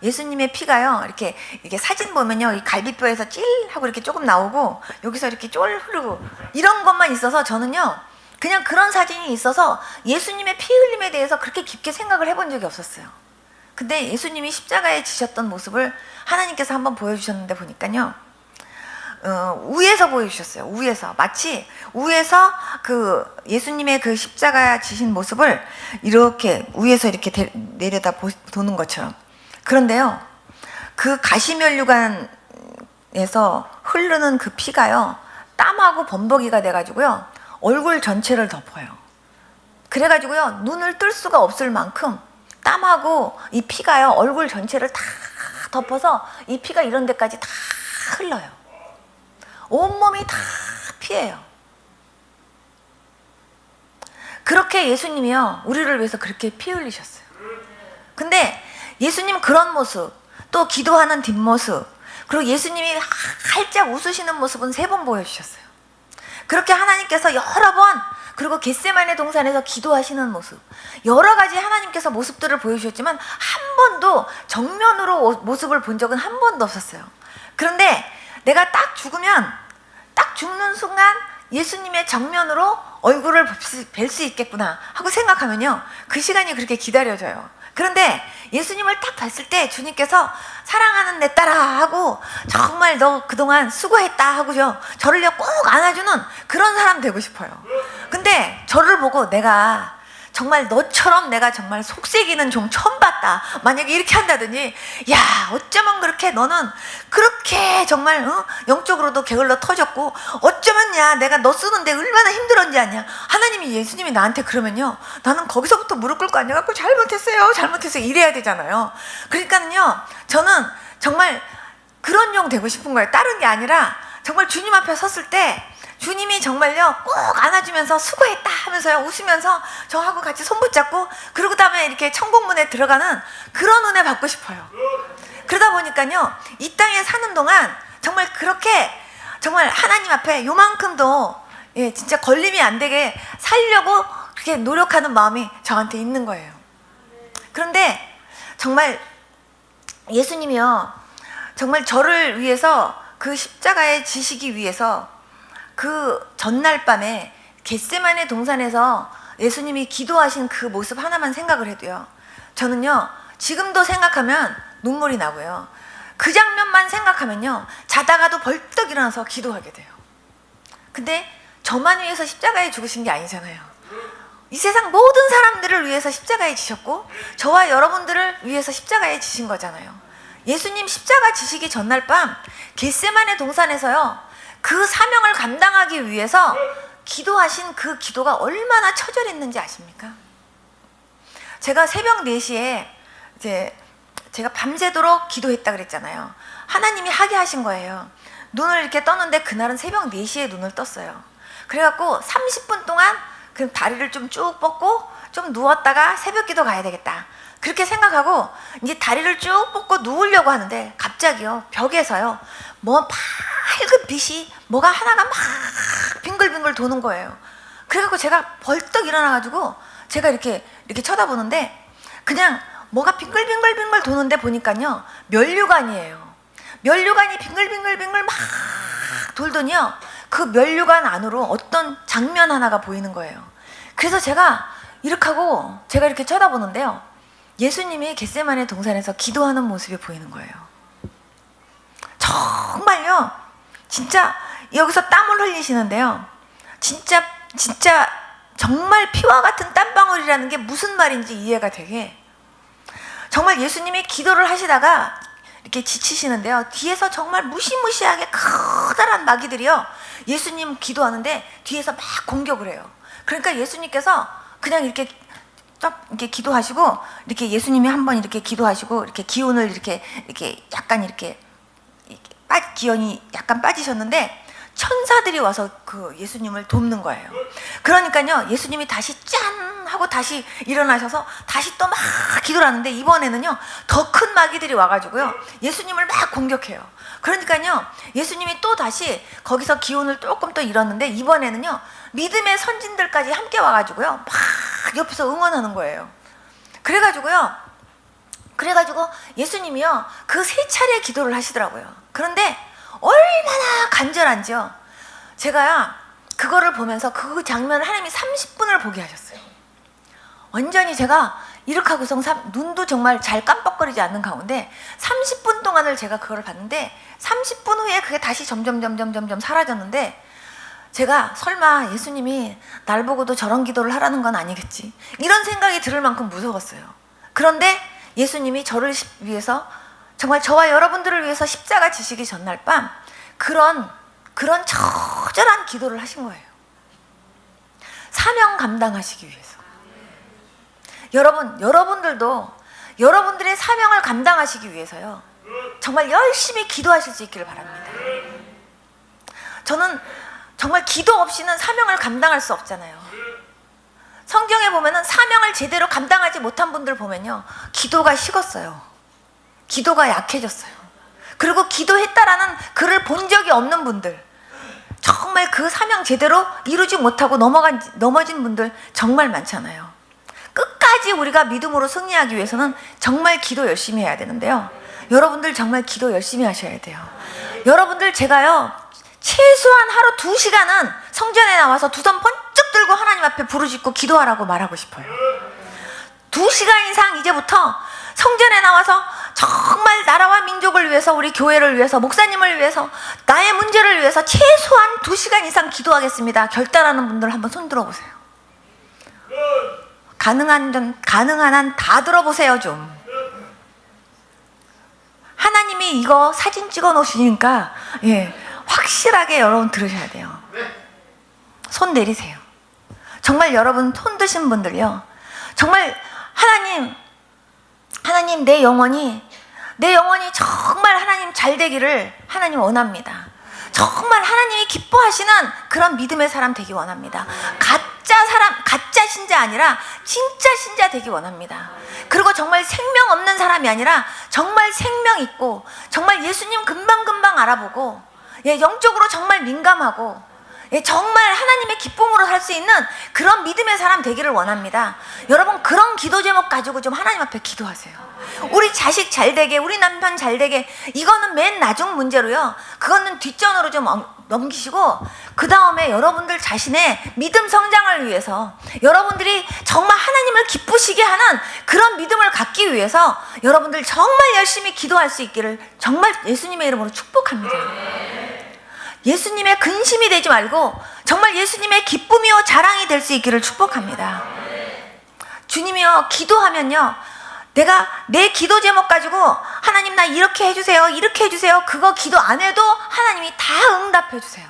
예수님의 피가요, 이렇게 사진 보면요, 이 갈비뼈에서 찔 하고 이렇게 조금 나오고 여기서 이렇게 쫄 흐르고 이런 것만 있어서, 저는요, 그냥 그런 사진이 있어서 예수님의 피 흘림에 대해서 그렇게 깊게 생각을 해본 적이 없었어요. 근데 예수님이 십자가에 지셨던 모습을 하나님께서 한번 보여주셨는데 보니까요, 위에서 보여주셨어요. 마치 위에서 그 예수님의 그 십자가 지신 모습을 이렇게 위에서 이렇게 내려다 보는 것처럼. 그런데요, 그 가시면류관에서 흐르는 그 피가요, 땀하고 범벅이가 돼가지고요, 얼굴 전체를 덮어요. 그래가지고요, 눈을 뜰 수가 없을 만큼 땀하고 이 피가요, 얼굴 전체를 다 덮어서 이 피가 이런 데까지 다 흘러요. 온몸이 다 피예요. 그렇게 예수님이요, 우리를 위해서 그렇게 피 흘리셨어요. 근데 예수님 그런 모습, 또 기도하는 뒷모습, 그리고 예수님이 활짝 웃으시는 모습은 3번 보여주셨어요. 그렇게 하나님께서 여러 번, 그리고 겟세마네 동산에서 기도하시는 모습, 여러 가지 하나님께서 모습들을 보여주셨지만 한 번도 정면으로 모습을 본 적은 한 번도 없었어요. 그런데 내가 딱 죽으면, 딱 죽는 순간 예수님의 정면으로 얼굴을 뵐 수 있겠구나 하고 생각하면요, 그 시간이 그렇게 기다려져요. 그런데 예수님을 딱 봤을 때 주님께서 사랑하는 내 딸아 하고, 정말 너 그동안 수고했다 하고요, 저를요 꼭 안아주는 그런 사람 되고 싶어요. 근데 저를 보고 내가 정말 너처럼 내가 정말 속색이는 종 처음 봤다, 만약에 이렇게 한다더니, 야 어쩌면 그렇게 너는 그렇게 정말 영적으로도 게을러 터졌고, 어쩌면 야 내가 너 쓰는데 얼마나 힘들었지 않냐, 하나님이 예수님이 나한테 그러면요, 나는 거기서부터 무릎 꿇고 앉아갖고 잘못했어요 이래야 되잖아요. 그러니까는요, 저는 정말 그런 용 되고 싶은 거예요. 다른 게 아니라 정말 주님 앞에 섰을 때 주님이 정말요 꼭 안아주면서 수고했다 하면서요 웃으면서 저하고 같이 손 붙잡고, 그러고 다음에 이렇게 천국문에 들어가는 그런 은혜 받고 싶어요. 그러다 보니까요, 이 땅에 사는 동안 정말 그렇게 정말 하나님 앞에 요만큼도 진짜 걸림이 안 되게 살려고 그렇게 노력하는 마음이 저한테 있는 거예요. 그런데 정말 예수님이요, 정말 저를 위해서 그 십자가에 지시기 위해서 그 전날 밤에 겟세마네 동산에서 예수님이 기도하신 그 모습 하나만 생각을 해도요, 저는요 지금도 생각하면 눈물이 나고요, 그 장면만 생각하면요 자다가도 벌떡 일어나서 기도하게 돼요. 근데 저만 위해서 십자가에 죽으신 게 아니잖아요. 이 세상 모든 사람들을 위해서 십자가에 지셨고, 저와 여러분들을 위해서 십자가에 지신 거잖아요. 예수님 십자가 지시기 전날 밤 겟세마네 동산에서요, 그 사명을 감당하기 위해서 기도하신 그 기도가 얼마나 처절했는지 아십니까? 제가 새벽 4시에 이제 제가 밤새도록 기도했다 그랬잖아요. 하나님이 하게 하신 거예요. 눈을 이렇게 떴는데 그날은 새벽 4시에 눈을 떴어요. 그래갖고 30분 동안 그 다리를 좀 쭉 뻗고 좀 누웠다가 새벽 기도 가야 되겠다, 그렇게 생각하고 이제 다리를 쭉 뻗고 누우려고 하는데 갑자기요 벽에서요 뭐 밝은 빛이 뭐가 하나가 막 빙글빙글 도는 거예요. 그래갖고 제가 벌떡 일어나가지고 제가 이렇게 쳐다보는데, 그냥 뭐가 빙글빙글 도는데 보니까요 면류관이에요. 면류관이 빙글빙글 막 돌더니요, 그 면류관 안으로 어떤 장면 하나가 보이는 거예요. 그래서 제가 이렇게 하고 제가 이렇게 쳐다보는데요, 예수님이 겟세마네 동산에서 기도하는 모습이 보이는 거예요. 정말요, 진짜 여기서 땀을 흘리시는데요, 진짜 정말 피와 같은 땀방울이라는 게 무슨 말인지 이해가 되게, 정말 예수님이 기도를 하시다가 이렇게 지치시는데요, 뒤에서 정말 무시무시하게 커다란 마귀들이요 예수님 기도하는데 뒤에서 막 공격을 해요. 그러니까 예수님께서 그냥 이렇게 기도하시고, 이렇게 예수님이 한번 이렇게 기도하시고, 이렇게 기운을 이렇게 약간 이렇게 기운이 약간 빠지셨는데 천사들이 와서 그 예수님을 돕는 거예요. 그러니까요 예수님이 다시 짠 하고 다시 일어나셔서 다시 또 막 기도를 하는데, 이번에는요 더 큰 마귀들이 와가지고요 예수님을 막 공격해요. 그러니까요 예수님이 또 다시 거기서 기운을 조금 또 잃었는데, 이번에는요 믿음의 선진들까지 함께 와가지고요 막 옆에서 응원하는 거예요. 그래가지고 예수님이요 그 3차례 기도를 하시더라고요. 그런데 얼마나 간절한지요, 제가요 그거를 보면서 그 장면을 하나님이 30분을 보게 하셨어요. 완전히 제가 이렇게 하고서 눈도 정말 잘 깜빡거리지 않는 가운데 30분 동안을 제가 그거를 봤는데, 30분 후에 그게 다시 점점 사라졌는데, 제가 설마 예수님이 날 보고도 저런 기도를 하라는 건 아니겠지, 이런 생각이 들을 만큼 무서웠어요. 그런데 예수님이 저를 위해서, 정말 저와 여러분들을 위해서 십자가 지시기 전날 밤 그런 처절한 기도를 하신 거예요. 사명 감당하시기 위해서. 여러분들도 여러분들의 사명을 감당하시기 위해서요 정말 열심히 기도하실 수 있기를 바랍니다. 저는 정말 기도 없이는 사명을 감당할 수 없잖아요. 성경에 보면은 사명을 제대로 감당하지 못한 분들 보면요 기도가 식었어요. 기도가 약해졌어요. 그리고 기도했다라는 글을 본 적이 없는 분들, 정말 그 사명 제대로 이루지 못하고 넘어진 분들 정말 많잖아요. 끝까지 우리가 믿음으로 승리하기 위해서는 정말 기도 열심히 해야 되는데요. 여러분들 정말 기도 열심히 하셔야 돼요. 여러분들 제가요, 최소한 하루 2시간은 성전에 나와서 두 손 번쩍 들고 하나님 앞에 부르짖고 기도하라고 말하고 싶어요. 2시간 이상 이제부터 성전에 나와서 정말 나라와 민족을 위해서, 우리 교회를 위해서, 목사님을 위해서, 나의 문제를 위해서 최소한 2시간 이상 기도하겠습니다. 결단하는 분들 한번 손 들어보세요. 가능한 한 다 들어보세요. 좀 하나님이 이거 사진 찍어 놓으시니까 확실하게 여러분 들으셔야 돼요. 손 내리세요. 정말 여러분 손 드신 분들요, 정말 하나님 내 영혼이 정말 하나님 잘 되기를 하나님 원합니다. 정말 하나님이 기뻐하시는 그런 믿음의 사람 되기 원합니다. 가짜 신자 아니라 진짜 신자 되기 원합니다. 그리고 정말 생명 없는 사람이 아니라 정말 생명 있고, 정말 예수님 금방금방 알아보고, 영적으로 정말 민감하고, 정말 하나님의 기쁨으로 살 수 있는 그런 믿음의 사람 되기를 원합니다. 여러분, 그런 기도 제목 가지고 좀 하나님 앞에 기도하세요. 우리 자식 잘 되게, 우리 남편 잘 되게, 이거는 맨 나중 문제로요, 그거는 뒷전으로 좀 넘기시고, 그 다음에 여러분들 자신의 믿음 성장을 위해서, 여러분들이 정말 하나님을 기쁘시게 하는 그런 믿음을 갖기 위해서 여러분들 정말 열심히 기도할 수 있기를 정말 예수님의 이름으로 축복합니다. 예수님의 근심이 되지 말고 정말 예수님의 기쁨이요 자랑이 될 수 있기를 축복합니다. 주님이요, 기도하면요, 내가 내 기도 제목 가지고 하나님 나 이렇게 해주세요, 이렇게 해주세요, 그거 기도 안 해도 하나님이 다 응답해 주세요.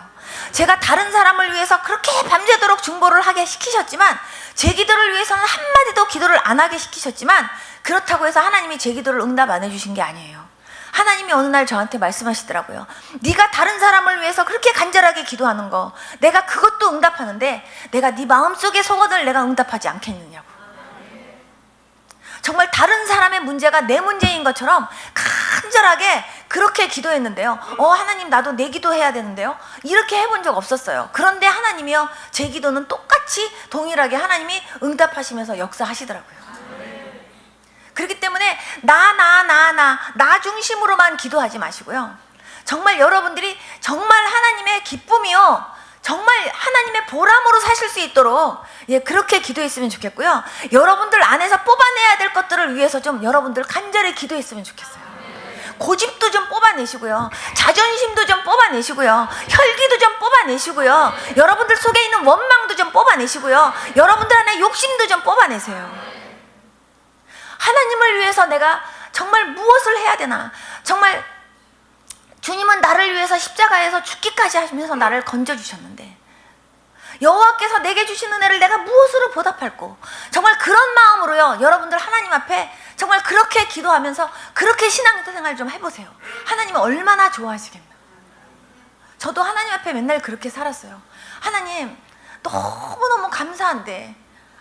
제가 다른 사람을 위해서 그렇게 밤새도록 중보를 하게 시키셨지만, 제 기도를 위해서는 한마디도 기도를 안 하게 시키셨지만, 그렇다고 해서 하나님이 제 기도를 응답 안 해주신 게 아니에요. 하나님이 어느 날 저한테 말씀하시더라고요. 네가 다른 사람을 위해서 그렇게 간절하게 기도하는 거, 내가 그것도 응답하는데 내가 네 마음속의 소원을 내가 응답하지 않겠느냐고. 정말 다른 사람의 문제가 내 문제인 것처럼 간절하게 그렇게 기도했는데요, 하나님 나도 내 기도해야 되는데요, 이렇게 해본 적 없었어요. 그런데 하나님이요, 제 기도는 똑같이 동일하게 하나님이 응답하시면서 역사하시더라고요. 그렇기 때문에 나 중심으로만 기도하지 마시고요, 정말 여러분들이 정말 하나님의 기쁨이요, 정말 하나님의 보람으로 사실 수 있도록 그렇게 기도했으면 좋겠고요. 여러분들 안에서 뽑아내야 될 것들을 위해서 좀 여러분들 간절히 기도했으면 좋겠어요. 고집도 좀 뽑아내시고요, 자존심도 좀 뽑아내시고요, 혈기도 좀 뽑아내시고요, 여러분들 속에 있는 원망도 좀 뽑아내시고요, 여러분들 안에 욕심도 좀 뽑아내세요. 하나님을 위해서 내가 정말 무엇을 해야 되나, 정말 주님은 나를 위해서 십자가에서 죽기까지 하시면서 나를 건져주셨는데, 여호와께서 내게 주신 은혜를 내가 무엇으로 보답할꼬. 정말 그런 마음으로요, 여러분들 하나님 앞에 정말 그렇게 기도하면서 그렇게 신앙생활 좀 해보세요. 하나님은 얼마나 좋아하시겠나. 저도 하나님 앞에 맨날 그렇게 살았어요. 하나님 너무너무 감사한데,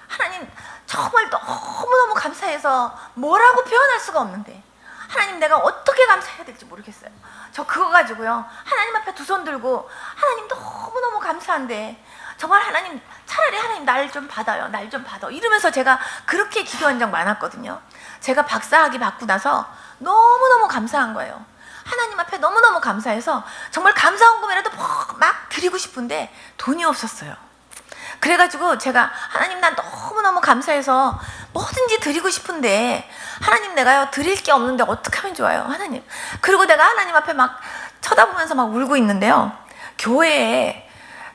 하나님 정말 너무너무 감사해서 뭐라고 표현할 수가 없는데, 하나님 내가 어떻게 감사해야 될지 모르겠어요. 저 그거 가지고요, 하나님 앞에 두 손 들고 하나님 너무너무 감사한데 정말 하나님, 차라리 하나님 날 좀 받아요, 날 좀 받아, 이러면서 제가 그렇게 기도한 적 많았거든요. 제가 박사학위 받고 나서 너무너무 감사한 거예요. 하나님 앞에 너무너무 감사해서 정말 감사 헌금이라도 막 드리고 싶은데 돈이 없었어요. 그래가지고 제가 하나님 난 너무너무 감사해서 뭐든지 드리고 싶은데, 하나님 내가요 드릴 게 없는데 어떻게 하면 좋아요, 하나님. 그리고 내가 하나님 앞에 막 쳐다보면서 막 울고 있는데요, 교회에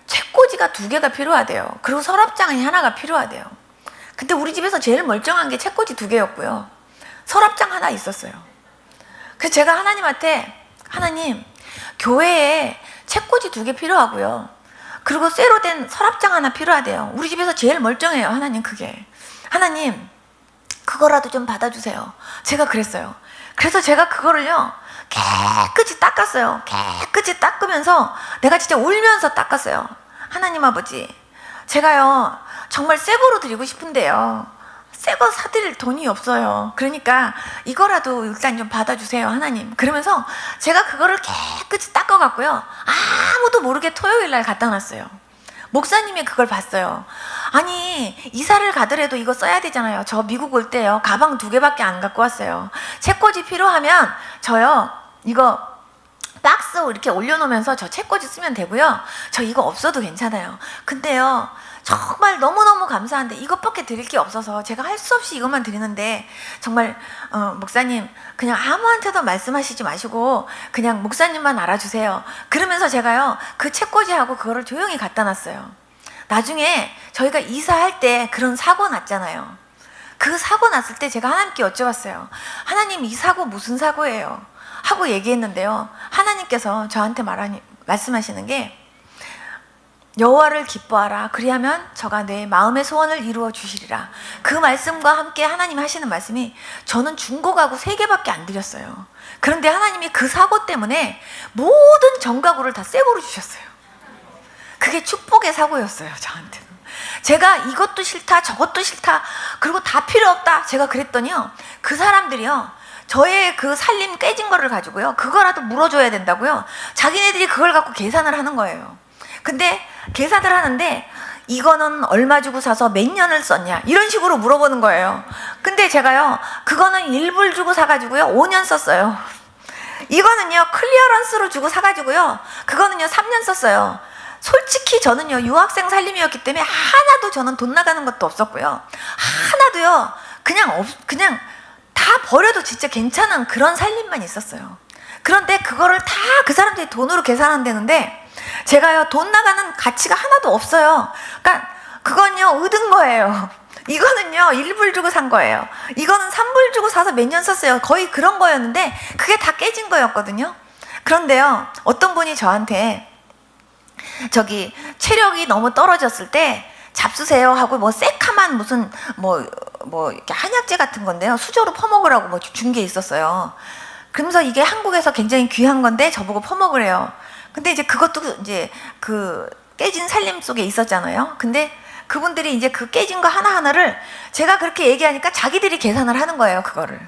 책꽂이가 2개가 필요하대요. 그리고 서랍장이 하나가 필요하대요. 근데 우리 집에서 제일 멀쩡한 게 책꽂이 2개였고요, 서랍장 하나 있었어요. 그래서 제가 하나님한테, 하나님 교회에 책꽂이 2개 필요하고요, 그리고 쇠로 된 서랍장 하나 필요하대요. 우리 집에서 제일 멀쩡해요, 하나님 그게. 하나님 그거라도 좀 받아주세요. 제가 그랬어요. 그래서 제가 그거를요 깨끗이 닦았어요. 깨끗이 닦으면서 내가 진짜 울면서 닦았어요. 하나님 아버지, 제가요 정말 새 거로 드리고 싶은데요, 새 거 사드릴 돈이 없어요. 그러니까 이거라도 일단 좀 받아주세요, 하나님. 그러면서 제가 그거를 깨끗이 닦아갖고요, 아무도 모르게 토요일 날 갖다 놨어요. 목사님이 그걸 봤어요. 아니, 이사를 가더라도 이거 써야 되잖아요. 저 미국 올 때요, 가방 2개밖에 안 갖고 왔어요. 책꽂이 필요하면 저요, 이거 박스 이렇게 올려놓으면서 저 책꽂이 쓰면 되고요, 저 이거 없어도 괜찮아요. 근데요, 정말 너무너무 감사한데 이것밖에 드릴 게 없어서 제가 할 수 없이 이것만 드리는데, 정말 목사님 그냥 아무한테도 말씀하시지 마시고 그냥 목사님만 알아주세요. 그러면서 제가요, 그 책꽂이하고 그거를 조용히 갖다 놨어요. 나중에 저희가 이사할 때 그런 사고 났잖아요. 그 사고 났을 때 제가 하나님께 여쭤봤어요. 하나님, 이 사고 무슨 사고예요? 하고 얘기했는데요, 하나님께서 저한테 말씀하시는 게, 여호와를 기뻐하라, 그리하면 저가 내 마음의 소원을 이루어 주시리라. 그 말씀과 함께 하나님 하시는 말씀이, 저는 중고 가구 3개밖에 안 드렸어요. 그런데 하나님이 그 사고 때문에 모든 전가구를 다 새 거로 주셨어요. 그게 축복의 사고였어요, 저한테는. 제가 이것도 싫다 저것도 싫다 그리고 다 필요 없다 제가 그랬더니요, 그 사람들이요, 저의 그 살림 깨진 거를 가지고요, 그거라도 물어줘야 된다고요, 자기네들이 그걸 갖고 계산을 하는 거예요. 근데 계산을 하는데, 이거는 얼마 주고 사서 몇 년을 썼냐 이런 식으로 물어보는 거예요. 근데 제가요, 그거는 1불 주고 사가지고요 5년 썼어요. 이거는요 클리어런스로 주고 사가지고요 그거는요 3년 썼어요. 솔직히 저는요 유학생 살림이었기 때문에 하나도 저는 돈 나가는 것도 없었고요, 하나도요 그냥 다 버려도 진짜 괜찮은 그런 살림만 있었어요. 그런데 그거를 다 그 사람들이 돈으로 계산한다는데, 제가요 돈 나가는 가치가 하나도 없어요. 그러니까 그건요 얻은 거예요. 이거는요 1불 주고 산 거예요. 이거는 3불 주고 사서 몇 년 썼어요. 거의 그런 거였는데 그게 다 깨진 거였거든요. 그런데요, 어떤 분이 저한테 저기 체력이 너무 떨어졌을 때 잡수세요 하고 뭐 새카만 무슨 뭐 이렇게 한약재 같은 건데요, 수저로 퍼먹으라고 뭐 준 게 있었어요. 그러면서 이게 한국에서 굉장히 귀한 건데 저보고 퍼먹으래요. 근데 이제 그것도 이제 그 깨진 살림 속에 있었잖아요. 근데 그분들이 이제 그 깨진 거 하나하나를 제가 그렇게 얘기하니까 자기들이 계산을 하는 거예요. 그거를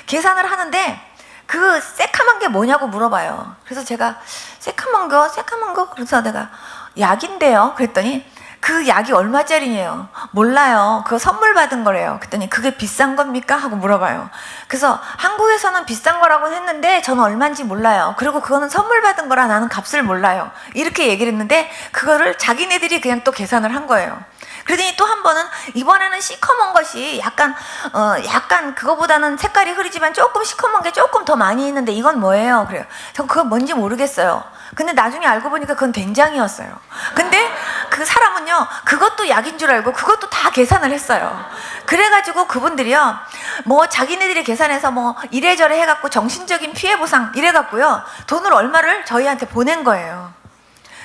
계산을 하는데, 그 새카만 게 뭐냐고 물어봐요. 그래서 제가 새카만 거 그래서 내가 약인데요 그랬더니, 그 약이 얼마짜리예요? 몰라요. 그거 선물 받은 거래요. 그랬더니 그게 비싼 겁니까? 하고 물어봐요. 그래서 한국에서는 비싼 거라고는 했는데 저는 얼마인지 몰라요. 그리고 그거는 선물 받은 거라 나는 값을 몰라요. 이렇게 얘기를 했는데 그거를 자기네들이 그냥 또 계산을 한 거예요. 그러더니 또 한 번은, 이번에는 시커먼 것이 약간 그거보다는 색깔이 흐리지만 조금 시커먼 게 조금 더 많이 있는데 이건 뭐예요? 그래요. 전 그건 뭔지 모르겠어요. 근데 나중에 알고 보니까 그건 된장이었어요. 근데 그 사람은요 그것도 약인 줄 알고 그것도 다 계산을 했어요. 그래가지고 그분들이요 뭐 자기네들이 계산해서 뭐 이래저래 해갖고 정신적인 피해 보상 이래갖고요 돈을 얼마를 저희한테 보낸 거예요.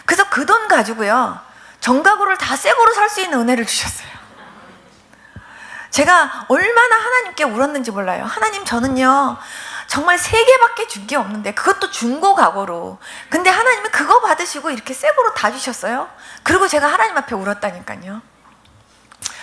그래서 그 돈 가지고요 정가구를 다 새 거로 살 수 있는 은혜를 주셨어요. 제가 얼마나 하나님께 울었는지 몰라요. 하나님, 저는요 정말 3개밖에 준 게 없는데, 그것도 중고 가구로. 근데 하나님이 그거 받으시고 이렇게 새 거로 다 주셨어요. 그리고 제가 하나님 앞에 울었다니까요.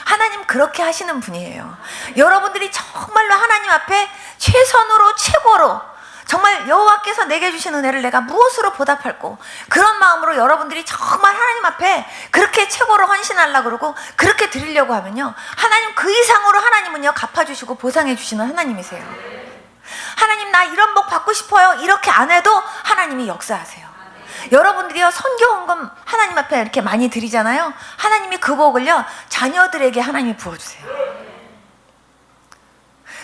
하나님 그렇게 하시는 분이에요. 여러분들이 정말로 하나님 앞에 최선으로 최고로 정말 여호와께서 내게 주신 은혜를 내가 무엇으로 보답할꼬, 그런 마음으로 여러분들이 정말 하나님 앞에 그렇게 최고로 헌신하려고 그러고 그렇게 드리려고 하면요, 하나님 그 이상으로 하나님은요 갚아주시고 보상해 주시는 하나님이세요. 하나님, 나 이런 복 받고 싶어요 이렇게 안 해도 하나님이 역사하세요. 여러분들이요 선교헌금 하나님 앞에 이렇게 많이 드리잖아요. 하나님이 그 복을요 자녀들에게 하나님이 부어주세요.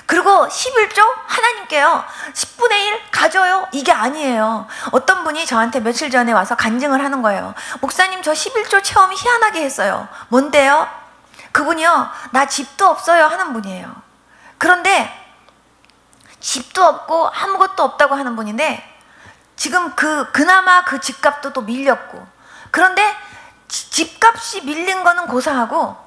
그리고 11조 하나님께요 10분의 1 가져요 이게 아니에요. 어떤 분이 저한테 며칠 전에 와서 간증을 하는 거예요. 목사님, 저 11조 체험이 희한하게 했어요. 뭔데요? 그분이요 나 집도 없어요 하는 분이에요. 그런데 집도 없고 아무것도 없다고 하는 분인데, 지금 그나마 그 집값도 또 밀렸고, 그런데 집값이 밀린 거는 고사하고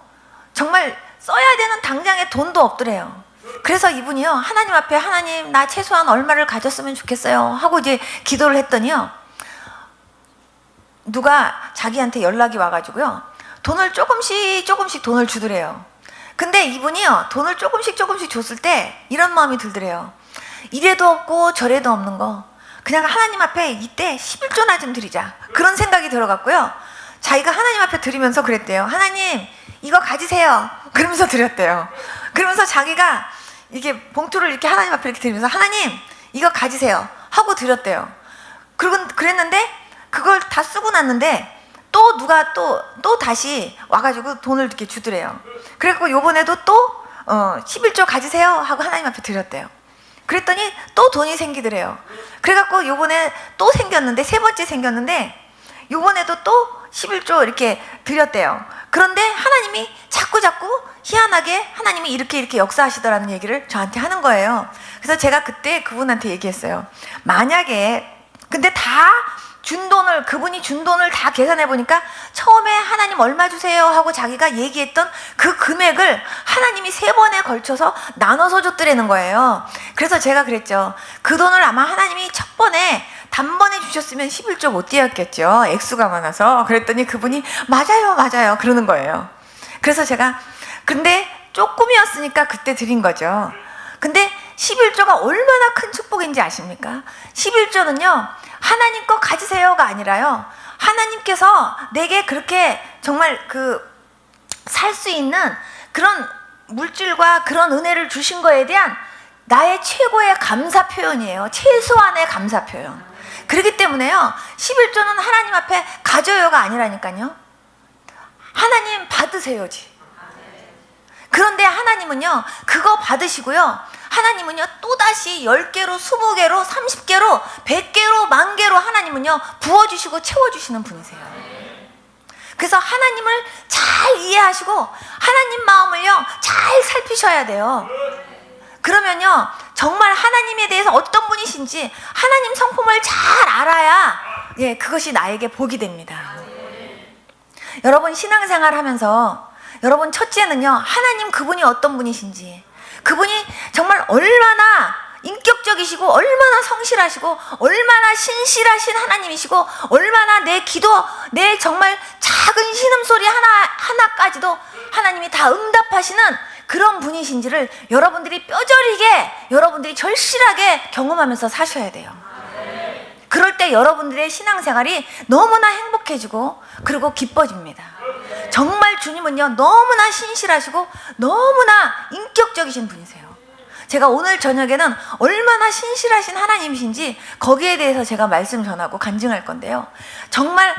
정말 써야 되는 당장에 돈도 없더래요. 그래서 이분이요 하나님 앞에, 하나님 나 최소한 얼마를 가졌으면 좋겠어요 하고 이제 기도를 했더니요, 누가 자기한테 연락이 와가지고요 돈을 조금씩 돈을 주더래요. 근데 이분이요, 돈을 조금씩 줬을 때 이런 마음이 들더래요. 이래도 없고 저래도 없는 거 그냥 하나님 앞에 이때 11조나 좀 드리자, 그런 생각이 들어갔고요. 자기가 하나님 앞에 드리면서 그랬대요. 하나님 이거 가지세요, 그러면서 드렸대요. 그러면서 자기가 이게 봉투를 이렇게 하나님 앞에 이렇게 드리면서 하나님 이거 가지세요 하고 드렸대요. 그랬는데 그걸 다 쓰고 났는데 또 누가 또 다시 와가지고 돈을 이렇게 주더래요. 그래갖고 요번에도 또 11조 가지세요 하고 하나님 앞에 드렸대요. 그랬더니 또 돈이 생기더래요. 그래갖고 요번에 또 생겼는데, 세 번째 생겼는데 요번에도 또 11조 이렇게 드렸대요. 그런데 하나님이 자꾸 희한하게 하나님이 이렇게 역사하시더라는 얘기를 저한테 하는 거예요. 그래서 제가 그때 그분한테 얘기했어요. 만약에 근데 다 준 돈을, 그분이 준 돈을 다 계산해 보니까 처음에 하나님 얼마 주세요 하고 자기가 얘기했던 그 금액을 하나님이 3번에 걸쳐서 나눠서 줬더라는 거예요. 그래서 제가 그랬죠. 그 돈을 아마 하나님이 첫 번에 단번에 주셨으면 11조 못 드렸겠죠, 액수가 많아서. 그랬더니 그분이 맞아요 그러는 거예요. 그래서 제가 근데 조금이었으니까 그때 드린 거죠. 근데 11조가 얼마나 큰 축복인지 아십니까? 11조는요 하나님 거 가지세요가 아니라요, 하나님께서 내게 그렇게 정말 살 수 있는 그런 물질과 그런 은혜를 주신 거에 대한 나의 최고의 감사 표현이에요. 최소한의 감사 표현. 그렇기 때문에요 11조는 하나님 앞에 가져요가 아니라니까요, 하나님 받으세요지. 그런데 하나님은요 그거 받으시고요, 하나님은요 또다시 10개로 20개로 30개로 100개로 10,000개로 하나님은요 부어주시고 채워주시는 분이세요. 그래서 하나님을 잘 이해하시고 하나님 마음을요 잘 살피셔야 돼요. 그러면요 정말 하나님에 대해서 어떤 분이신지 하나님 성품을 잘 알아야 그것이 나에게 복이 됩니다. 여러분 신앙생활 하면서 여러분 첫째는요 하나님 그분이 어떤 분이신지, 그분이 정말 얼마나 인격적이시고 얼마나 성실하시고 얼마나 신실하신 하나님이시고 얼마나 내 기도, 내 정말 작은 신음소리 하나까지도 하나님이 다 응답하시는 그런 분이신지를 여러분들이 뼈저리게, 여러분들이 절실하게 경험하면서 사셔야 돼요. 그럴 때 여러분들의 신앙생활이 너무나 행복해지고 그리고 기뻐집니다. 정말 주님은요 너무나 신실하시고 너무나 인격적이신 분이세요. 제가 오늘 저녁에는 얼마나 신실하신 하나님이신지 거기에 대해서 제가 말씀 전하고 간증할 건데요. 정말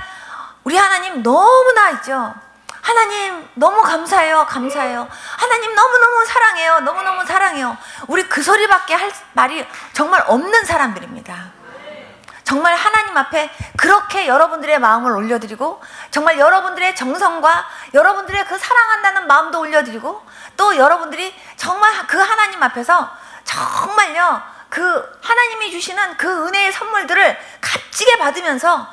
우리 하나님 너무나 있죠. 하나님 너무 감사해요. 하나님 너무너무 사랑해요. 너무너무 사랑해요. 우리 그 소리밖에 할 말이 정말 없는 사람들입니다. 정말 하나님 앞에 그렇게 여러분들의 마음을 올려드리고 정말 여러분들의 정성과 여러분들의 그 사랑한다는 마음도 올려드리고 또 여러분들이 정말 그 하나님 앞에서 정말요 그 하나님이 주시는 그 은혜의 선물들을 값지게 받으면서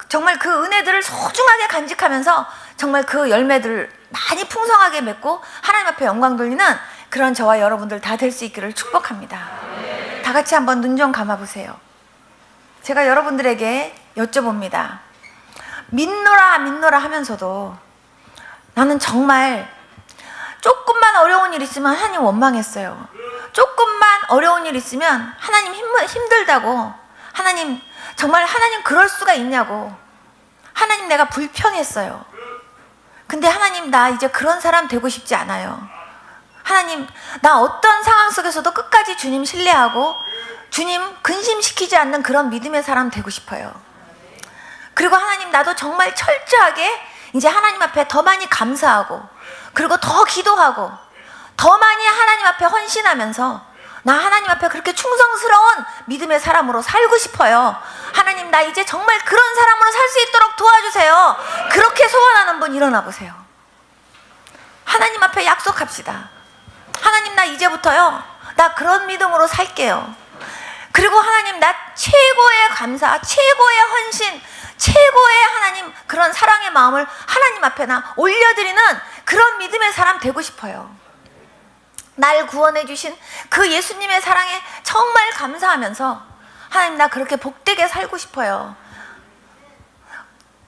정말 그 은혜들을 소중하게 간직하면서 정말 그 열매들을 많이 풍성하게 맺고 하나님 앞에 영광 돌리는 그런 저와 여러분들 다 될 수 있기를 축복합니다. 다 같이 한번 눈 좀 감아보세요. 제가 여러분들에게 여쭤봅니다. 믿노라 하면서도 나는 정말 조금만 어려운 일 있으면 하나님 원망했어요. 조금만 어려운 일 있으면 하나님 힘들다고, 하나님 정말 하나님 그럴 수가 있냐고, 하나님 내가 불평했어요. 근데 하나님 나 이제 그런 사람 되고 싶지 않아요. 하나님 나 어떤 상황 속에서도 끝까지 주님 신뢰하고 주님 근심시키지 않는 그런 믿음의 사람 되고 싶어요. 그리고 하나님 나도 정말 철저하게 이제 하나님 앞에 더 많이 감사하고 그리고 더 기도하고 더 많이 하나님 앞에 헌신하면서 나 하나님 앞에 그렇게 충성스러운 믿음의 사람으로 살고 싶어요. 하나님 나 이제 정말 그런 사람으로 살 수 있도록 도와주세요. 그렇게 소원하는 분 일어나 보세요. 하나님 앞에 약속합시다. 하나님 나 이제부터요 나 그런 믿음으로 살게요. 그리고 하나님 나 최고의 감사, 최고의 헌신, 최고의 하나님 그런 사랑의 마음을 하나님 앞에 나 올려드리는 그런 믿음의 사람 되고 싶어요. 날 구원해 주신 그 예수님의 사랑에 정말 감사하면서 하나님 나 그렇게 복되게 살고 싶어요.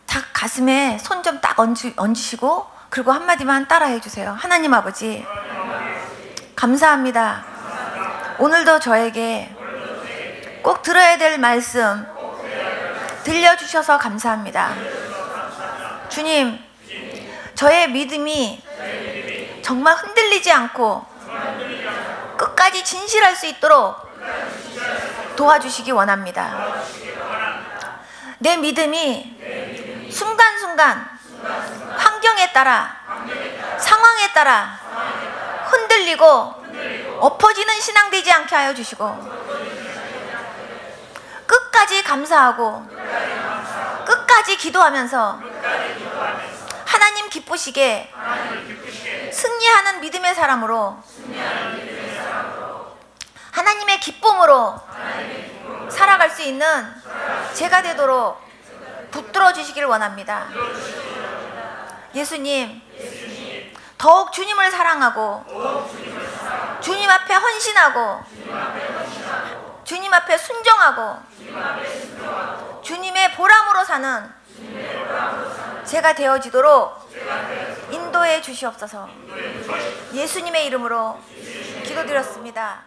딱 가슴에 손 좀 딱 얹으시고 그리고 한마디만 따라해 주세요. 하나님 아버지, 감사합니다. 오늘도 저에게 꼭 들어야 될 말씀 들려주셔서 감사합니다. 주님, 저의 믿음이 정말 흔들리지 않고 끝까지 진실할 수 있도록 도와주시기 원합니다. 내 믿음이 순간순간 환경에 따라, 상황에 따라 흔들리고 엎어지는 신앙 되지 않게 하여 주시고, 끝까지 감사하고 끝까지 기도하면서 하나님 기쁘시게 승리하는 믿음의 사람으로, 하나님의 기쁨으로 살아갈 수 있는 제가 되도록 붙들어 주시길 원합니다. 예수님, 더욱 주님을 사랑하고 주님 앞에 헌신하고 주님 앞에 순종하고 주님의 보람으로 사는 제가 되어지도록 인도해 주시옵소서. 예수님의 이름으로 기도드렸습니다.